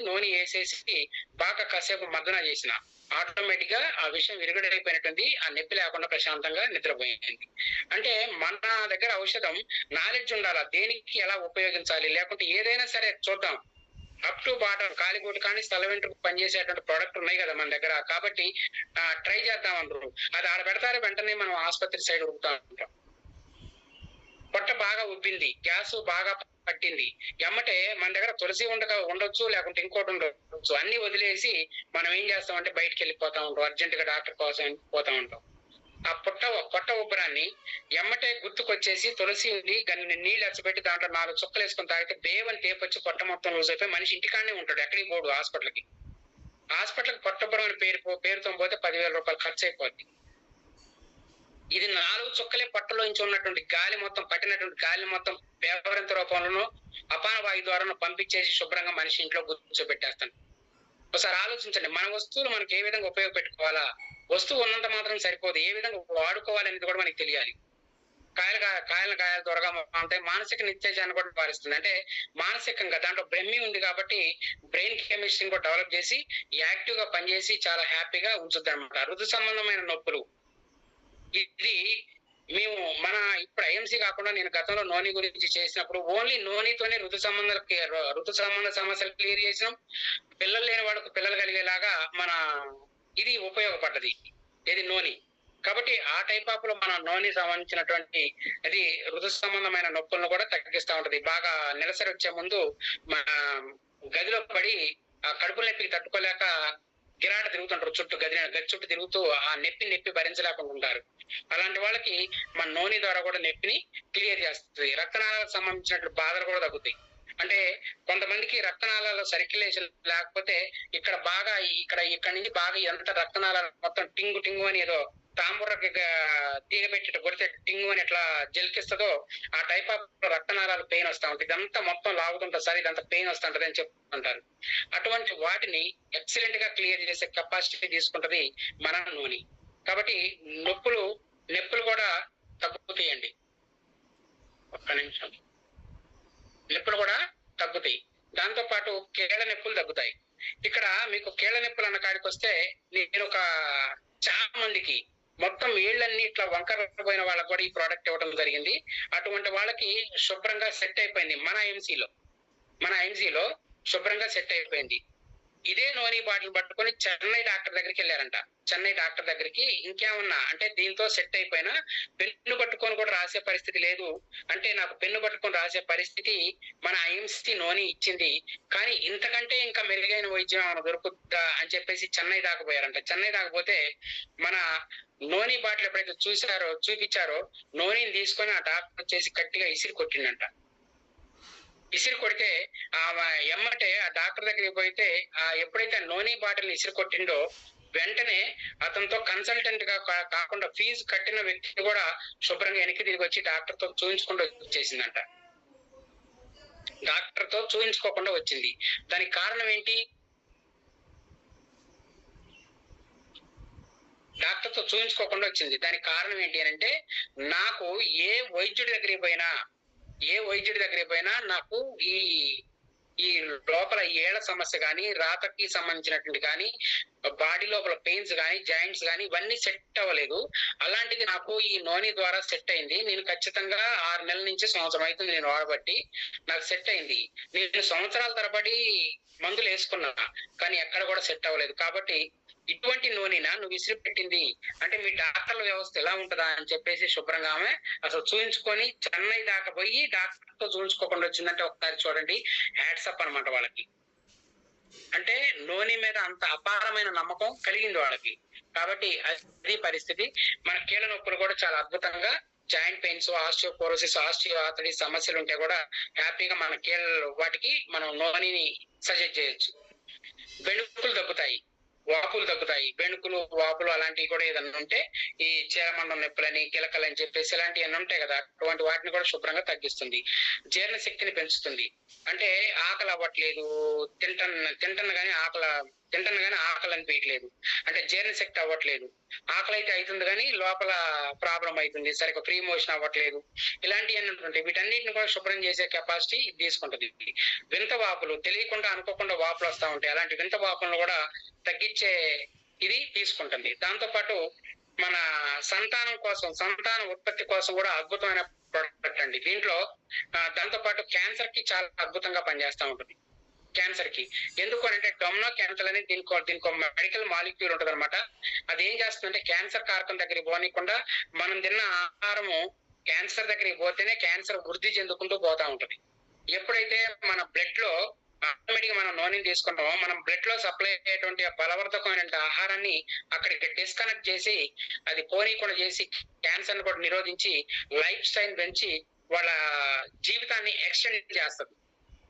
నూనె వేసేసి బాగా కాసేపు మద్దన చేసిన ఆటోమేటిక్ గా ఆ విషయం విరుగుడైపోయినట్టుంది. ఆ నొప్పి లేకుండా ప్రశాంతంగా నిద్రపోయింది. అంటే మన దగ్గర ఔషధం నాలెడ్జ్ ఉండాలా, దేనికి ఎలా ఉపయోగించాలి. లేకుంటే ఏదైనా సరే చూద్దాం, అప్ టు బాటం కాలిగూటి కానీ స్థల వెంట్రుకు పనిచేసేటువంటి ప్రోడక్ట్ ఉన్నాయి కదా మన దగ్గర. కాబట్టి ట్రై చేద్దాం అందరూ. అది ఆడ పెడతారు, వెంటనే మనం ఆసుపత్రి సైడ్ ఉరుకుతా ఉంటాం. పొట్ట బాగా ఉబ్బింది, గ్యాస్ బాగా పట్టింది, ఎమ్మటే మన దగ్గర తులసి ఉండొచ్చు, లేకుంటే ఇంకోటి ఉండొచ్చు, అన్ని వదిలేసి మనం ఏం చేస్తామంటే బయటకు వెళ్ళిపోతా ఉంటాం, అర్జెంట్ గా డాక్టర్ కోసం పోతా ఉంటాం. ఆ పొట్ట ఉబ్బరాన్ని ఎమ్మటే గుర్తుకొచ్చేసి తులసి ఉంది నీళ్ళు ఎచ్చబెట్టి దాంట్లో 4 చుక్కలు వేసుకొని తాగితే బేవని తేపొచ్చి పొట్ట మొత్తం లూజ్ అయిపోయి మనిషి ఇంటికాడనే ఉంటాడు, ఎక్కడికి పోడు హాస్పిటల్కి. పొట్టపురం అని పేరుతో పోతే 10,000 రూపాయలు ఖర్చు అయిపోద్ది. ఇది 4 చుక్కలే పొట్టలోంచి ఉన్నటువంటి గాలి మొత్తం పట్టినటువంటి గాలి మొత్తం పేపరంత రూపంలోనూ అపాన వాయు ద్వారా పంపించేసి శుభ్రంగా మనిషి ఇంట్లో కూర్చోబెట్టేస్తాను. ఒకసారి ఆలోచించండి, మన వస్తువులు మనకి ఏ విధంగా ఉపయోగపెట్టుకోవాలా, వస్తువు ఉన్నంత మాత్రం సరిపోదు, ఏ విధంగా వాడుకోవాలనేది కూడా మనకి తెలియాలి. కాయలు త్వరగా అంటే మానసిక నిత్యజాన్ని కూడా పాలిస్తుంది. అంటే మానసికంగా దాంట్లో బ్రెమ్మి ఉంది కాబట్టి బ్రెయిన్ కెమిస్ట్రీని కూడా డెవలప్ చేసి యాక్టివ్ గా పనిచేసి చాలా హ్యాపీగా ఉంచుద్ది అనమాట. ఋతు సంబంధమైన నొప్పులు ఇది మేము ఇప్పుడు ఐఎంసీ కాకుండా నేను గతంలో నోని గురించి చేసినప్పుడు ఓన్లీ నోనితోనే ఋతు సంబంధ సమస్యలు క్లియర్ చేసినాం. పిల్లలు లేని వాళ్ళకు పిల్లలు కలిగేలాగా మన ఇది ఉపయోగపడ్డది, ఇది నోని. కాబట్టి ఆ టైప్ ఆఫ్ లో మన నోని సంబంధించినటువంటి అది ఋతు సంబంధమైన నొప్పులను కూడా తగ్గిస్తూ ఉంటది. బాగా నెలసరి వచ్చే ముందు మన గదిలో పడి ఆ కడుపు నొప్పికి తట్టుకోలేక గిరాట తిరుగుతుంటారు, గది చుట్టూ తిరుగుతూ ఆ నొప్పి భరించలేకుండా ఉంటారు. అలాంటి వాళ్ళకి మన నోని ద్వారా కూడా నొప్పిని క్లియర్ చేస్తుంది. రక్తనాళాలకు సంబంధించినట్లు బాధలు కూడా తగ్గుతాయి. అంటే కొంతమందికి రక్తనాళాల్లో సర్క్యులేషన్ లేకపోతే ఇక్కడ నుంచి బాగా ఎంత రక్తనాళాలు మొత్తం టింగు అని ఏదో తాంబూరకి తీగ పెట్టి కొడితే టింగు అని ఎట్లా జలికిస్తుందో ఆ టైప్ ఆఫ్ రక్తనాళాలు పెయిన్ వస్తూ ఉంటుంది. ఇదంతా మొత్తం లాగుతుంటుంది సార్, ఇదంతా పెయిన్ వస్తుంటది అని చెప్తుంటారు. అటువంటి వాటిని ఎక్సలెంట్ గా క్లియర్ చేసే కెపాసిటీ తీసుకుంటది మన నూనె. కాబట్టి నొప్పులు కూడా తగ్గుతాయండి. ఒక్క నిమిషం. నొప్పులు కూడా తగ్గుతాయి. దాంతో పాటు కీళ్ళ నొప్పులు తగ్గుతాయి. ఇక్కడ మీకు కీళ్ళ నొప్పులు అన్న కాడికి వస్తే నేను చాలా మందికి మొత్తం ఏళ్ళన్నీ ఇట్లా వంకర పోయిన వాళ్ళకి కూడా ఈ ప్రోడక్ట్ ఇవ్వడం జరిగింది. అటువంటి వాళ్ళకి శుభ్రంగా సెట్ అయిపోయింది. మన ఐఎంసీలో శుభ్రంగా సెట్ అయిపోయింది. ఇదే నోని బాటిల్ పట్టుకొని చెన్నై డాక్టర్ దగ్గరికి వెళ్ళారంట. చెన్నై డాక్టర్ దగ్గరికి ఇంకేమన్నా అంటే దీంతో సెట్ అయిపోయినా పెన్ను పట్టుకొని కూడా రాసే పరిస్థితి లేదు అంటే నాకు పెన్ను పట్టుకొని రాసే పరిస్థితి మన ఐఎంసీ నోని ఇచ్చింది, కానీ ఇంతకంటే ఇంకా మెరుగైన వైద్యం ఏమైనా దొరుకుతుందా అని చెప్పేసి చెన్నై దాకపోయారంట. చెన్నై దాకపోతే మన నోని బాటిల్ ఎప్పుడైతే చూపించారో నోనిని తీసుకొని ఆ డాక్టర్ వచ్చేసి గట్టిగా ఇసిరి కొడితే ఎమ్మటే ఆ డాక్టర్ దగ్గరికి పోయితే ఎప్పుడైతే నోని బాటిల్ ఇసిరి కొట్టిండో వెంటనే అతనితో కన్సల్టెంట్ గా కాకుండా ఫీజు కట్టిన వ్యక్తి కూడా శుభ్రంగా వెనక్కి తిరిగి వచ్చి డాక్టర్ తో చూపించుకుంటూ వచ్చేసిందంట. డాక్టర్ తో చూపించుకోకుండా వచ్చింది. దానికి కారణం ఏంటి? డాక్టర్ తో చూపించుకోకుండా వచ్చింది. దానికి కారణం ఏంటి అని అంటే నాకు ఏ వైద్యుడి దగ్గరికి పోయినా నాకు ఈ లోపల ఏళ్ల సమస్య కానీ రాతకి సంబంధించినటువంటి కానీ బాడీ లోపల పెయిన్స్ కానీ జాయింట్స్ కానీ ఇవన్నీ సెట్ అవ్వలేదు. అలాంటిది నాకు ఈ నోని ద్వారా సెట్ అయింది. నేను ఖచ్చితంగా 6 నెలల నుంచి సంవత్సరం అవుతుంది నేను వాడబట్టి నాకు సెట్ అయింది. నేను సంవత్సరాల తరబడి మందులు వేసుకున్నా కానీ ఎక్కడ కూడా సెట్ అవ్వలేదు. కాబట్టి ఇటువంటి నూనెనా నువ్వు విసిరి పెట్టింది అంటే మీ డాక్టర్ల వ్యవస్థ ఎలా ఉంటుందా అని చెప్పేసి శుభ్రంగా ఆమె అసలు చూయించుకొని చెన్నై దాకా పోయి డాక్టర్ తో చూయించుకోకుండా వచ్చిందంటే ఒకసారి చూడండి, హ్యాట్స్ అప్ అనమాట వాళ్ళకి. అంటే నూనె మీద అంత అపారమైన నమ్మకం కలిగింది వాళ్ళకి. కాబట్టి అది పరిస్థితి. మన కీళ్ళ నొప్పులు కూడా చాలా అద్భుతంగా జాయింట్ పెయిన్స్, ఆస్టియోపోరోసిస్, ఆస్టియోఆర్థరైటిస్ సమస్యలు ఉంటే కూడా హ్యాపీగా మన వాటికి మనం నూనెని సజెస్ట్ చేయొచ్చు. వెణుకులు తగ్గుతాయి, వాపులు తగ్గుతాయి. వెణుకులు, వాపులు అలాంటివి కూడా ఏదన్నా ఉంటే ఈ చీలమండం నొప్పులని, కిలకలని చెప్పేసి ఇలాంటివి ఉంటాయి కదా, అటువంటి వాటిని కూడా శుభ్రంగా తగ్గిస్తుంది. జీర్ణ శక్తిని పెంచుతుంది. అంటే ఆకలి అవ్వట్లేదు, తింటాను కానీ ఆకలి అనిపించట్లేదు అంటే జీర్ణ శక్తి అవ్వట్లేదు. ఆకలి అయితే అవుతుంది కానీ లోపల ప్రాబ్లం అవుతుంది, సరిగ్గా ఫ్రీ మోషన్ అవ్వట్లేదు, ఇలాంటివన్నీ ఉంటాయి. వీటన్నిటిని కూడా శుభ్రం చేసే కెపాసిటీ తీసుకుంటది. వింత వాపులు, తెలియకుండా అనుకోకుండా వాపులు వస్తూ ఉంటాయి. అలాంటి వింత వాపులను కూడా తగ్గించే ఇది తీసుకుంటుంది. దాంతో పాటు మన సంతాన ఉత్పత్తి కోసం కూడా అద్భుతమైన ప్రోడక్ట్ అండి. దీంట్లో దాంతో పాటు క్యాన్సర్ కి చాలా అద్భుతంగా పనిచేస్తూ ఉంటుంది. క్యాన్సర్ కి ఎందుకు అంటే డొమినో క్యాన్సర్ అనేది దీనికి మెడికల్ మాలిక్యూల్ ఉంటుంది అనమాట. అది ఏం చేస్తుందంటే క్యాన్సర్ కారకం దగ్గరికి పోనీయకుండా మనం తిన్న ఆహారము క్యాన్సర్ దగ్గరికి పోతేనే క్యాన్సర్ వృద్ధి చెందుకుంటూ పోతా ఉంటది. ఎప్పుడైతే మన బ్లడ్ లో ఆటోమేటిక్ గా మనం నూనెని తీసుకుంటాం, మనం బ్లడ్ లో సప్లై అయ్యేటువంటి ఆ బలవర్ధకమైన ఆహారాన్ని అక్కడికి డిస్కనెక్ట్ చేసి అది పోనీయకుండా చేసి క్యాన్సర్ కూడా నిరోధించి లైఫ్ స్టైల్ పెంచి వాళ్ళ జీవితాన్ని ఎక్స్టెండ్ చేస్తుంది,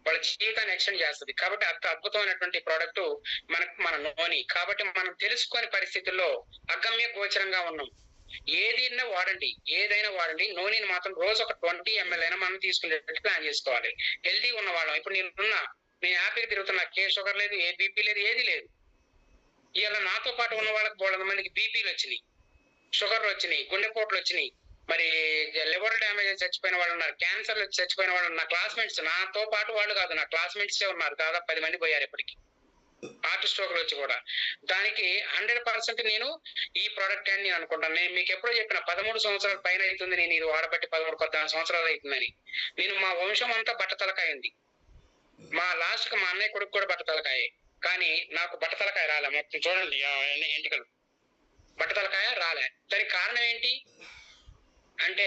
వాళ్ళ జీవితాన్ని ఎక్స్టెండ్ చేస్తుంది. కాబట్టి అంత అద్భుతమైనటువంటి ప్రోడక్ట్ మన నూనె. కాబట్టి మనం తెలుసుకొని పరిస్థితుల్లో అగమ్య గోచరంగా ఉన్నాం. ఏదైనా వాడండి, ఏదైనా వాడండి, నూనెని మాత్రం రోజు ఒక 20 ml అయినా మనం తీసుకునేటట్టు ప్లాన్ చేసుకోవాలి. హెల్తీ ఉన్న వాళ్ళం. ఇప్పుడు నేను హ్యాపీగా తిరుగుతున్నా, నాకు ఏ షుగర్ లేదు, ఏ బీపీ లేదు, ఏది లేదు. ఇలా నాతో పాటు ఉన్న వాళ్ళకి బోళ్ళ మందికి బీపీలు వచ్చినాయి, షుగర్లు వచ్చినాయి, గుండెపోట్లు వచ్చినాయి, మరి లివర్ డ్యామేజ్ చచ్చిపోయిన వాళ్ళు ఉన్నారు, క్యాన్సర్లు వచ్చి చచ్చిపోయిన వాళ్ళు ఉన్నారు. నా క్లాస్మేట్స్, నాతో పాటు వాళ్ళు కాదు, నా క్లాస్మేట్సే ఉన్నారు, దాదాపు 10 మంది పోయారు ఇప్పటికి హార్ట్ స్ట్రోక్లు వచ్చి కూడా. దానికి 100% నేను ఈ ప్రోడక్ట్ అని నేను అనుకుంటాను. నేను మీకు ఎప్పుడో చెప్పిన 13 సంవత్సరాల పైన అవుతుంది నేను ఇది వాడబట్టి, 13-14 సంవత్సరాలు అవుతుందని. నేను మా వంశం అంతా బట్టతలకాయ ఉంది, మా లాస్ట్ కి మా అన్నయ్య కొడుకు కూడా బట్టతలకాయ, కానీ నాకు బట్టతలకాయ రాలే. మొత్తం చూడండి ఎంటికలు, బట్టతలకాయ రాలే. దానికి కారణం ఏంటి అంటే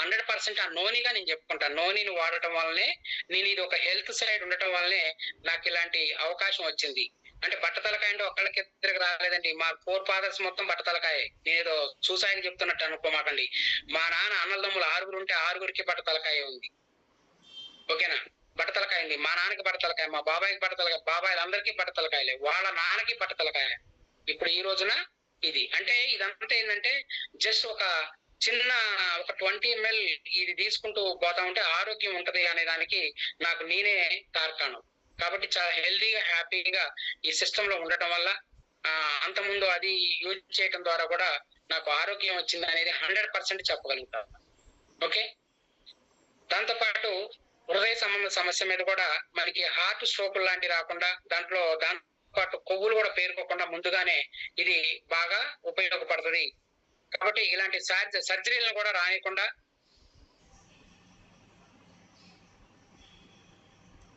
100% ఆ నూనెగా నేను చెప్పుకుంటాను. నూనెని వాడటం వల్లనే, నేను ఇది ఒక హెల్త్ సైడ్ ఉండటం వల్లనే నాకు ఇలాంటి అవకాశం వచ్చింది. అంటే బట్టతలకాయ అంటే ఒకళ్ళకి ఇద్దరికి రాలేదండి, మా 4 ఫాదర్స్ మొత్తం బట్టతలకాయ. నేనేదో చూసాయని చెప్తున్నట్టు అనుకోమాకండి. మా నాన్న అన్నదమ్ములు 6 ఉంటే 6 బట్టతలకాయ ఉంది, ఓకేనా? బట్టతలకాయ ఉంది. మా నాన్నకి బట్టతలకాయ, మా బాబాయికి బట్టతలకాయ, బాబాయిలందరికీ బట్టతలకాయలే, వాళ్ళ నాన్నకి బట్టతలకాయ. ఇప్పుడు ఈ రోజున ఇది అంటే ఇదంతా ఏంటంటే జస్ట్ ఒక చిన్న 20 ml ఇది తీసుకుంటూ పోతా ఉంటే ఆరోగ్యం ఉంటది అనే దానికి నాకు నేనే తార్కాణం. కాబట్టి చాలా హెల్దీగా, హ్యాపీగా ఈ సిస్టమ్ లో ఉండటం వల్ల అంతకుముందు అది యూజ్ చేయటం ద్వారా కూడా నాకు ఆరోగ్యం వచ్చింది అనేది 100% చెప్పగలుగుతాను. ఓకే, దాంతో పాటు హృదయ సంబంధ సమస్య మీద కూడా మనకి హార్ట్ స్ట్రోక్ లాంటివి రాకుండా, దాంతో పాటు కొవ్వులు కూడా పేరుకోకుండా ముందుగానే ఇది బాగా ఉపయోగపడుతుంది. కాబట్టి ఇలాంటి సర్జరీలను కూడా రాయకుండా,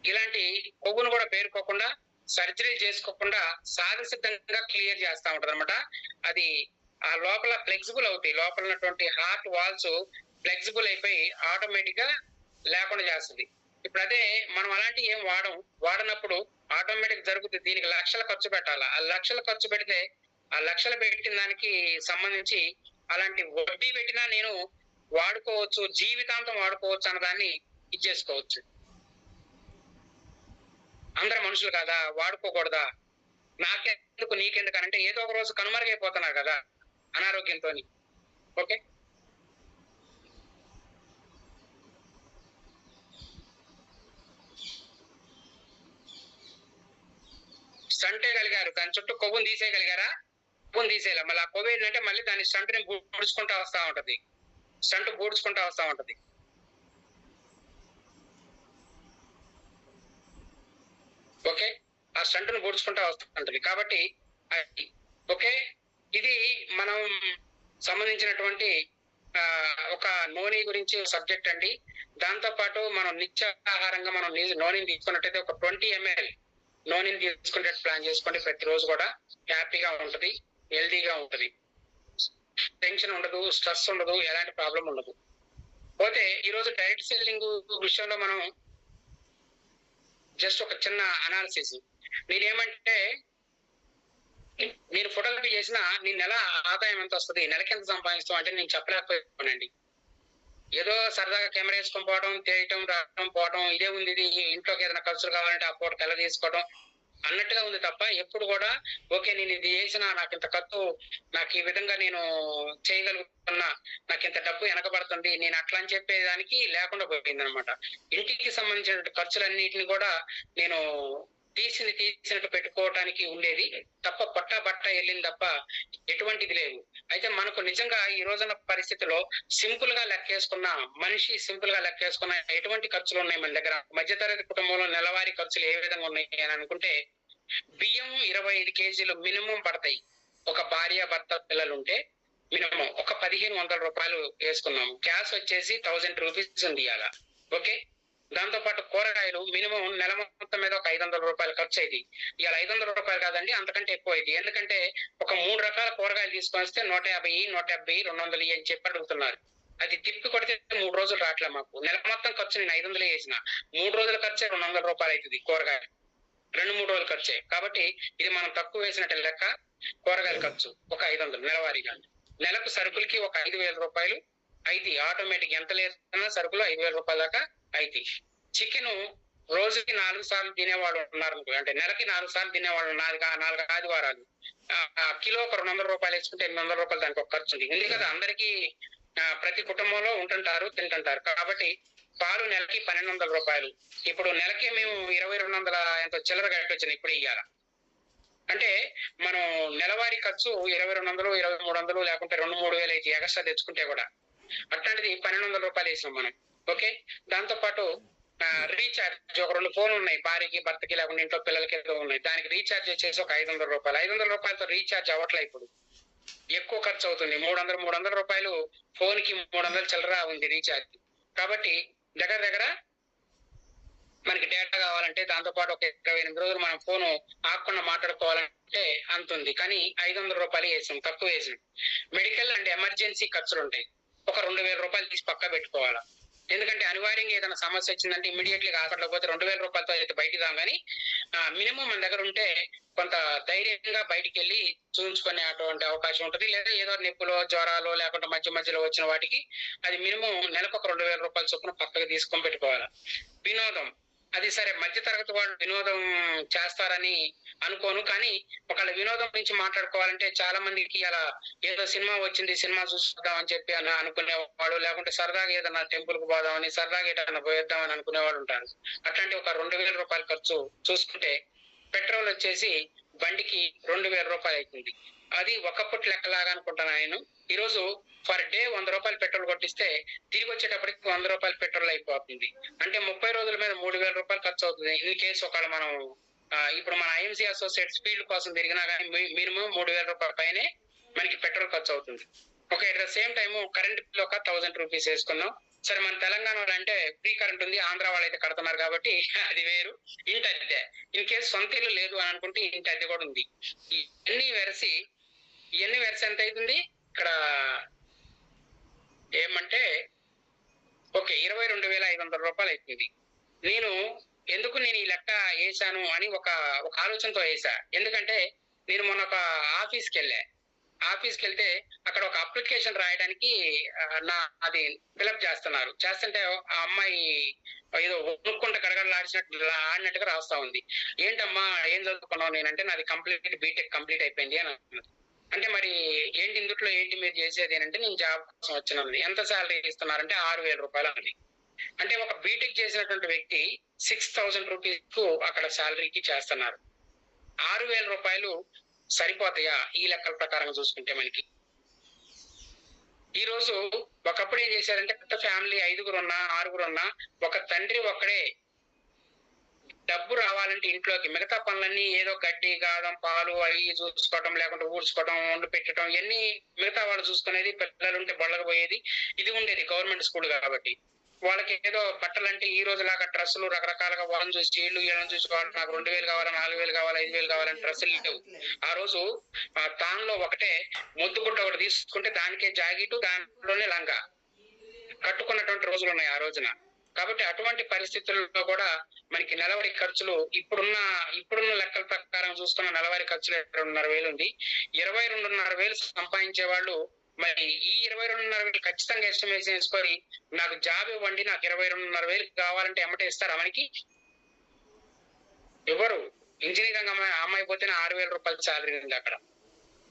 ఇలాంటి కొవ్వును కూడా పేరుకోకుండా, సర్జరీ చేసుకోకుండా సిద్ధంగా క్లియర్ చేస్తా ఉంటది అనమాట. అది ఆ లోపల ఫ్లెక్సిబుల్ అవుతాయి, లోపల ఉన్నటువంటి హార్ట్ వాల్స్ ఫ్లెక్సిబుల్ అయిపోయి ఆటోమేటిక్ గా లేకుండా చేస్తుంది. ఇప్పుడు అదే మనం అలాంటివి ఏం వాడనప్పుడు ఆటోమేటిక్ జరుగుతుంది. దీనికి లక్షలు ఖర్చు పెట్టాలా, ఆ లక్షలు ఖర్చు పెడితే ఆ లక్షలు పెట్టిన దానికి సంబంధించి అలాంటి వడ్డీ పెట్టినా నేను వాడుకోవచ్చు, జీవితాంతం వాడుకోవచ్చు అన్నదాన్ని ఇచ్చేసుకోవచ్చు. అందరు మనుషులు కదా, వాడుకోకూడదా, నాకెందుకు నీకెందుకు అంటే ఏదో ఒక రోజు కనుమరుగైపోతున్నారు కదా అనారోగ్యంతో. ఓకే, స్టంటే కలిగారు, దాని చుట్టూ కొవ్వును తీసేయగలిగారా? కొవ్వును తీసేయాలి. మళ్ళీ ఆ కొవ్వు ఏంటంటే మళ్ళీ దాని స్టంట్ ని బూడ్చుకుంటా వస్తా ఉంటది, స్టంట్ బూడ్చుకుంటా వస్తా ఉంటది. ఓకే, ఆ స్టంట్ ను బూడ్చుకుంటా వస్తూ ఉంటది. కాబట్టి ఓకే, ఇది మనం సంబంధించినటువంటి ఒక నూనె గురించి సబ్జెక్ట్ అండి. దాంతో పాటు మనం నిత్యాహారంగా మనం నూనెని తీసుకున్నట్టయితే ఒక 20 ml నూనెని తీసుకునే ప్లాన్ చేసుకోండి. ప్రతిరోజు కూడా హ్యాపీగా ఉంటది, హెల్దీగా ఉంటది, టెన్షన్ ఉండదు, స్ట్రెస్ ఉండదు, ఎలాంటి ప్రాబ్లం ఉండదు. పోతే ఈరోజు డైరెక్ట్ సెల్లింగ్ విషయంలో మనం జస్ట్ ఒక చిన్న అనాలిసిస్. నేనేమంటే నేను ఫోటోగ్రఫీ చేసిన నేను నెల ఆదాయం ఎంత వస్తుంది, నెలకి ఎంత సంపాదిస్తాం అంటే నేను చెప్పలేకపోయానండి. ఏదో సరదాగా కెమెరా వేసుకొని పోవడం, తేయటం, రావడం, పోవడం, ఇదే ఉంది. ఇది ఇంట్లోకి ఏదైనా ఖర్చులు కావాలంటే ఆ ఫోటో కలర్ తీసుకోవడం అన్నట్టుగా ఉంది తప్ప ఎప్పుడు కూడా ఓకే నేను ఇది చేసినా నాకు ఇంత ఖర్చు, నాకు ఈ విధంగా నేను చేయగలుగుతున్నా, నాకు ఇంత డబ్బు వెనకబడుతుంది, నేను అట్లా అని చెప్పేదానికి లేకుండా పోయింది అనమాట. ఇంటికి సంబంధించిన ఖర్చులన్నిటిని కూడా నేను తీసినట్టు పెట్టుకోవటానికి ఉండేది తప్ప బట్ట వెళ్ళింది తప్ప ఎటువంటిది లేదు. అయితే మనకు నిజంగా ఈ రోజున పరిస్థితిలో సింపుల్ గా లెక్కేసుకున్న మనిషి, సింపుల్ గా లెక్కేసుకున్న ఎటువంటి ఖర్చులు ఉన్నాయి మన దగ్గర, మధ్యతరగతి కుటుంబంలో నెలవారీ ఖర్చులు ఏ విధంగా ఉన్నాయి అని అనుకుంటే, బియ్యం 25 కేజీలు మినిమం పడతాయి. ఒక భార్య భర్త పిల్లలు ఉంటే మినిమం ఒక 1500 రూపాయలు వేసుకున్నాము. గ్యాస్ వచ్చేసి 1000 రూపీస్ ఉంది ఇవాళ. ఓకే, దాంతో పాటు కూరగాయలు మినిమం నెల మొత్తం మీద ఒక 500 రూపాయలు ఖర్చు అయింది. ఇవాళ 500 రూపాయలు కాదండి, అంతకంటే ఎక్కువ అయింది. ఎందుకంటే ఒక 3 రకాల కూరగాయలు తీసుకొని వస్తే 150, 170, 200 అని చెప్పి అడుగుతున్నారు. అది తిప్పి కొడితే 3 రోజులు రావట్లే మాకు. నెల మొత్తం ఖర్చు నేను 500 వేసిన, 3 రోజుల ఖర్చు 200 రూపాయలు అవుతుంది కూరగాయలు. 2-3 రోజులు ఖర్చే. కాబట్టి ఇది మనం తక్కువ వేసినట్టు లెక్క. కూరగాయల ఖర్చు ఒక 500 నెలవారీగా. నెలకు సరుకులకి ఒక 5,000 రూపాయలు అయితాయి. ఆటోమేటిక్ ఎంత లేదన్నా సరుకులు 5,000 రూపాయల దాకా అయితాయి. చికెను రోజుకి 4 సార్లు తినేవాళ్ళు ఉన్నారు. అంటే నెలకి 4 సార్లు తినేవాళ్ళు 4 ఆదివారాలు. కిలో ఒక 200 రూపాయలు వేసుకుంటే 800 రూపాయలు దానికి ఒక ఖర్చు ఉంది కదా. అందరికీ ప్రతి కుటుంబంలో ఉంటుంటారు, తింటుంటారు. కాబట్టి పాలు నెలకి 1,200 రూపాయలు. ఇప్పుడు నెలకి మేము 2,200 ఎంతో చిల్లర కట్టొచ్చింది ఇప్పుడు ఇయ్యాల. అంటే మనం నెలవారీ ఖర్చు 2,200, 2,300 లేకుంటే 2-3 వేలు అయితే ఎక్స్ట్రా తెచ్చుకుంటే కూడా. అట్లాంటిది 1,200 రూపాయలు వేసాం మనం. ఓకే. దాంతో పాటు రీఛార్జ్ ఒక 2 ఫోన్లు ఉన్నాయి, భార్యకి భర్తకి లేకుండా ఇంట్లో పిల్లలకి ఏదో ఉన్నాయి. దానికి రీఛార్జ్ వచ్చేసి ఒక 500 రూపాయలు. 500 రూపాయలతో రీఛార్జ్ అవ్వట్లే ఇప్పుడు, ఎక్కువ ఖర్చు అవుతుంది. 300 రూపాయలు ఫోన్ కి 300 చిల్లర ఉంది రీఛార్జ్. కాబట్టి దగ్గర దగ్గర మనకి డేటా కావాలంటే దాంతో పాటు ఒక 28 రోజులు మనం ఫోన్ ఆకుండా మాట్లాడుకోవాలంటే అంత ఉంది. కానీ 500 రూపాయలు వేసాం, తక్కువ వేసాం. మెడికల్ అండ్ ఎమర్జెన్సీ ఖర్చులు ఉంటాయి, ఒక 2,000 రూపాయలు తీసి పక్క పెట్టుకోవాలా. ఎందుకంటే అనివార్యంగా ఏదైనా సమస్య వచ్చిందంటే ఇమీడియట్లీ హాస్పిటల్ పోతే 2,000 రూపాయలతో అయితే బయటికి రాం. కానీ మినిమం మన దగ్గర ఉంటే కొంత ధైర్యంగా బయటికి వెళ్ళి చూపించుకునే అటువంటి అవకాశం ఉంటుంది. లేదా ఏదో నొప్పులో జ్వరాలు లేకుంటే మధ్యలో వచ్చిన వాటికి అది మినిమం నెలకు ఒక 2,000 రూపాయల చొప్పున పక్కకు తీసుకొని పెట్టుకోవాలి. వినోదం, అది సరే మధ్య తరగతి వాళ్ళు వినోదం చేస్తారని అనుకోను. కానీ ఒకళ్ళ వినోదం గురించి మాట్లాడుకోవాలంటే చాలా మందికి అలా ఏదో సినిమా వచ్చింది, సినిమా చూసుకుందాం అని చెప్పి అనుకునేవాడు, లేకుంటే సరదాగా ఏదైనా టెంపుల్ కు పోదామని, సరదాగా ఏదైనా పోయేద్దామని అనుకునేవాడు ఉంటారు. అట్లాంటి ఒక 2,000 రూపాయల ఖర్చు చూసుకుంటే పెట్రోల్ వచ్చేసి బండికి 2,000 రూపాయలు అవుతుంది. అది ఒకప్పటి లెక్కలాగా అనుకుంటాను నేను. ఈ రోజు పర్ డే 100 రూపాయలు పెట్రోల్ కొట్టిస్తే తిరిగి వచ్చేటప్పటికి 100 రూపాయలు పెట్రోల్ అయిపోతుంది. అంటే 30 రోజుల మీద 3,000 రూపాయలు ఖర్చు అవుతుంది. ఇన్ కేసు ఒకవేళ మనం ఇప్పుడు మన ఐఎంసీ అసోసియేట్స్ ఫీల్డ్ కోసం తిరిగినా కానీ మినిమం 3,000 రూపాయల పైనే మనకి పెట్రోల్ ఖర్చు అవుతుంది. Okay. At the same time current bill ఒక 1,000 రూపీస్ వేసుకున్నాం. సరే మన తెలంగాణలో అంటే ఫ్రీ కరెంట్ ఉంది, ఆంధ్ర వాళ్ళు అయితే కడుతున్నారు కాబట్టి అది వేరు. ఇంటి అద్దె, ఇన్ కేసు సొంత ఇల్లు లేదు అని అనుకుంటే ఇంటి అద్దె కూడా ఉంది. ఇవన్నీ వెరసి ఎంత అవుతుంది ఇక్కడ ఏమంటే ఓకే 22,500 రూపాయలు అవుతుంది. నేను ఈ లెక్క వేసాను అని ఒక ఆలోచనతో వేసా. ఎందుకంటే నేను మొన్న ఒక ఆఫీస్కి వెళ్తే అక్కడ ఒక అప్లికేషన్ రాయడానికి అది ఫిలప్ చేస్తుంటే ఆ అమ్మాయి ఏదో ఉనుక్కుంట ఆడినట్టుగా రాస్తా ఉంది. ఏంటమ్మా ఏం చదువుకున్నావు? నేనంటే నాది బీటెక్ కంప్లీట్ అయిపోయింది అని అన్నది. అంటే మరి ఏంటి ఇందుట్లో ఏంటి మీరు చేసేది అంటే నేను జాబ్ కోసం వచ్చినాను. ఎంత శాలరీ ఇస్తున్నారంటే 6,000 రూపాయలు అని. అంటే ఒక బీటెక్ చేసినటువంటి వ్యక్తి 6,000 రూపీస్ కు అక్కడ శాలరీకి చేస్తున్నారు. 6,000 రూపాయలు సరిపోతాయా ఈ లెక్కల ప్రకారం చూసుకుంటే మనకి? ఈ రోజు ఒకప్పుడు ఏం చేశారంటే పెద్ద ఫ్యామిలీ 5గురున్నా 6గురున్నా ఒక తండ్రి ఒక్కడే డబ్బు రావాలంటే ఇంట్లోకి మిగతా పనులన్నీ ఏదో గడ్డి గాదం పాలు అవి చూసుకోవటం, లేకుంటే ఊడ్చుకోవటం, వండు పెట్టడం, ఇవన్నీ మిగతా వాళ్ళు చూసుకునేది. పిల్లలు ఉంటే బళ్ళకు పోయేది. ఇది ఉండేది గవర్నమెంట్ స్కూల్ కాబట్టి. వాళ్ళకి ఏదో బట్టలు అంటే ఈ రోజు లాగా డ్రెస్సులు రకరకాలుగా వాళ్ళని చూసి వీళ్ళని చూసి వాళ్ళు నాకు 2,000 కావాలా, 4,000 కావాలా, 5,000 కావాలని డ్రెస్సులు లేవు. ఆ రోజు తాన్లో ఒకటే ముద్దుగుడ్డ ఒకటి తీసుకుంటే దానికే జాకెట్, దాంట్లోనే లంగా కట్టుకున్నటువంటి రోజులు ఉన్నాయి ఆ రోజున. కాబట్టి అటువంటి పరిస్థితుల్లో కూడా మనకి నెలవారీ ఖర్చులు ఇప్పుడున్న లెక్కల ప్రకారం చూసుకున్న నెలవారీ ఖర్చులు 2,500 ఉంది. 22,500 సంపాదించే వాళ్ళు మరి ఈ 22,500 ఖచ్చితంగా ఎస్టిమేషన్ వేసుకొని నాకు జాబ్ ఇవ్వండి, నాకు 22,500 కావాలంటే ఎమ్మటే ఇస్తారా? మనకి ఎవరు? ఇంజనీరింగ్ అమ్మాయి పోతేనే 6,000 రూపాయల శాలరీ ఉంది అక్కడ.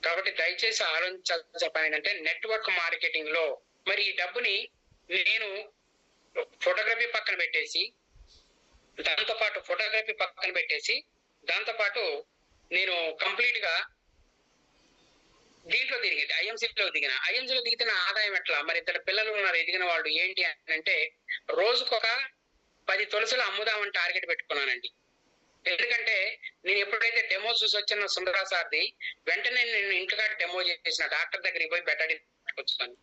కాబట్టి దయచేసి ఆలోచించాల్సిన పని ఏంటంటే నెట్వర్క్ మార్కెటింగ్ లో మరి ఈ డబ్బుని నేను ఫోటోగ్రఫీ పక్కన పెట్టేసి దాంతో పాటు నేను కంప్లీట్ గా దీంట్లో తిరిగింది, ఐఎంసీలో దిగితే నా ఆదాయం ఎట్లా? మరి ఇద్దరు పిల్లలు ఉన్నారు ఎదిగిన వాళ్ళు. ఏంటి అంటే రోజుకొక 10 తులసులు అమ్ముదామని టార్గెట్ పెట్టుకున్నానండి. ఎందుకంటే నేను ఎప్పుడైతే డెమో చూసి వచ్చిన సుందరా సార్ది వెంటనే నేను ఇంటికాడ డెమో చేసిన డాక్టర్ దగ్గరికి పోయి బెటాడిన్ వచ్చాను.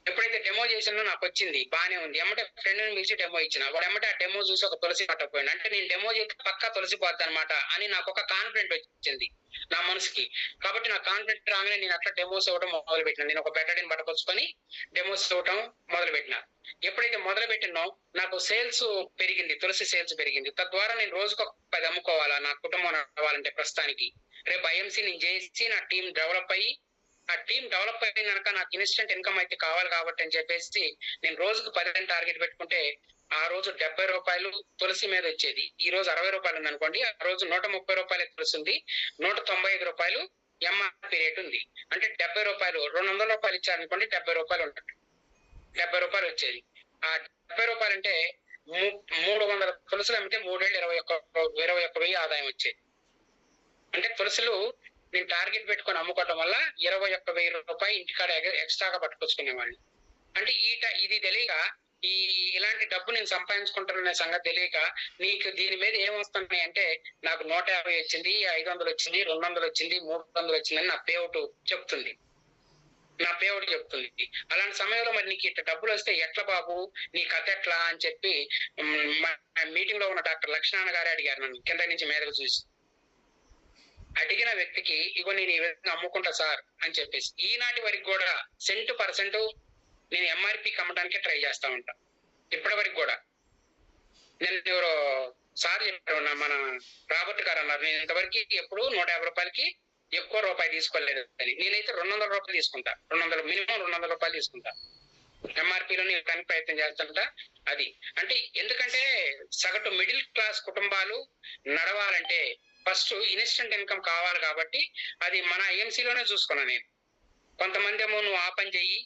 ఎప్పుడైతే డెమో చేసినో నాకు వచ్చింది, బానే ఉంది. ఎమ్మటే ఫ్రెండ్‌ని పిలిచి డెమో ఇచ్చిన. వాడు ఎమ్మటే ఆ డెమో చూసి ఒక తులసి పట్టకపోయాడు. అంటే నేను డెమో చేస్తే పక్కా తులసి పోద్దనమాట అని నాకొక కాన్ఫిడెంట్ వచ్చింది నా మనసుకి. కాబట్టి నాకు కాన్ఫిడెంట్ రాగానే నేను అట్లా డెమోస్ ఇవ్వడం మొదలుపెట్టినా. నేను ఒక బెటాలియన్ పట్టుకొచ్చుకొని డెమోస్ ఇవ్వటం మొదలుపెట్టినా. ఎప్పుడైతే మొదలుపెట్టినో నాకు సేల్స్ పెరిగింది. తులసి సేల్స్ పెరిగింది. తద్వారా నేను రోజుకొక 10 అమ్ముకోవాలా నా కుటుంబం నడవాలంటే ప్రస్తుతానికి. రేపు ఐఎంసీ నేను చేసి నా టీమ్ డెవలప్ అయ్యి, ఆ టీమ్ డెవలప్ అయిన కనుక నాకు ఇన్స్టెంట్ ఇన్కమ్ అయితే కావాలి కాబట్టి అని చెప్పేసి నేను రోజుకు 10 టార్గెట్ పెట్టుకుంటే ఆ రోజు ₹70 తులసి మీద వచ్చేది. ఈ రోజు ₹60 ఉంది అనుకోండి. ఆ రోజు ₹130 తులసి ఉంది. ₹195 ఎంఆర్పి రేట్ ఉంది. అంటే ₹70 ₹200 ఇచ్చారనుకోండి, ₹70 ఉంటుంది. ₹70 వచ్చేది. ఆ ₹70 అంటే 300 తులసులు అమ్మితే 3 ఏళ్ళు 21,000 ఆదాయం వచ్చేది. అంటే తులసులు నేను టార్గెట్ పెట్టుకొని అమ్ముకోవడం వల్ల ₹21,000 ఇంటికాడ ఎక్స్ట్రాగా పట్టుకొచ్చుకునేవాడిని. అంటే ఇది తెలియక ఇలాంటి డబ్బు నేను సంపాదించుకుంటాననే సంగతి తెలియక నీకు దీని మీద ఏమొస్తున్నాయి అంటే నాకు 150 వచ్చింది, 500 వచ్చింది, 200 వచ్చింది, 300 వచ్చిందని నా పేఅవుట్ చెప్తుంది. అలాంటి సమయంలో మరి నీకు ఇట్లా డబ్బులు వస్తే ఎట్లా బాబు, నీ కథ ఎట్లా అని చెప్పి మీటింగ్ లో ఉన్న డాక్టర్ లక్ష్మణ గారే అడిగారు నన్ను కింద నుంచి మీదకు చూసి. అడిగిన వ్యక్తికి ఇగో నేను ఈ విధంగా అమ్ముకుంటా సార్ అని చెప్పేసి ఈనాటి వరకు కూడా %% నేను ఎంఆర్పి అమ్మడానికే ట్రై చేస్తా ఉంటా. ఇప్పటి వరకు కూడా నేను ఎవరో సార్ చెప్పారు, మన రాబర్ట్ గారు అన్నారు, నేను ఇంతవరకు ఎప్పుడు ₹150 ఎక్కువ రూపాయి తీసుకోలేదు అని. నేనైతే ₹200 తీసుకుంటా. మినిమం ₹200 తీసుకుంటా. ఎంఆర్పిలోనే ఇవ్వడానికి ప్రయత్నం చేస్తుంటా. అది అంటే ఎందుకంటే సగటు మిడిల్ క్లాస్ కుటుంబాలు నడవాలంటే ఫస్ట్ ఇన్స్టెంట్ ఇన్కమ్ కావాలి కాబట్టి అది మన ఐఎంసీలోనే చూసుకున్నా నేను. కొంతమంది ఏమో నువ్వు ఆ పని చెయ్యి,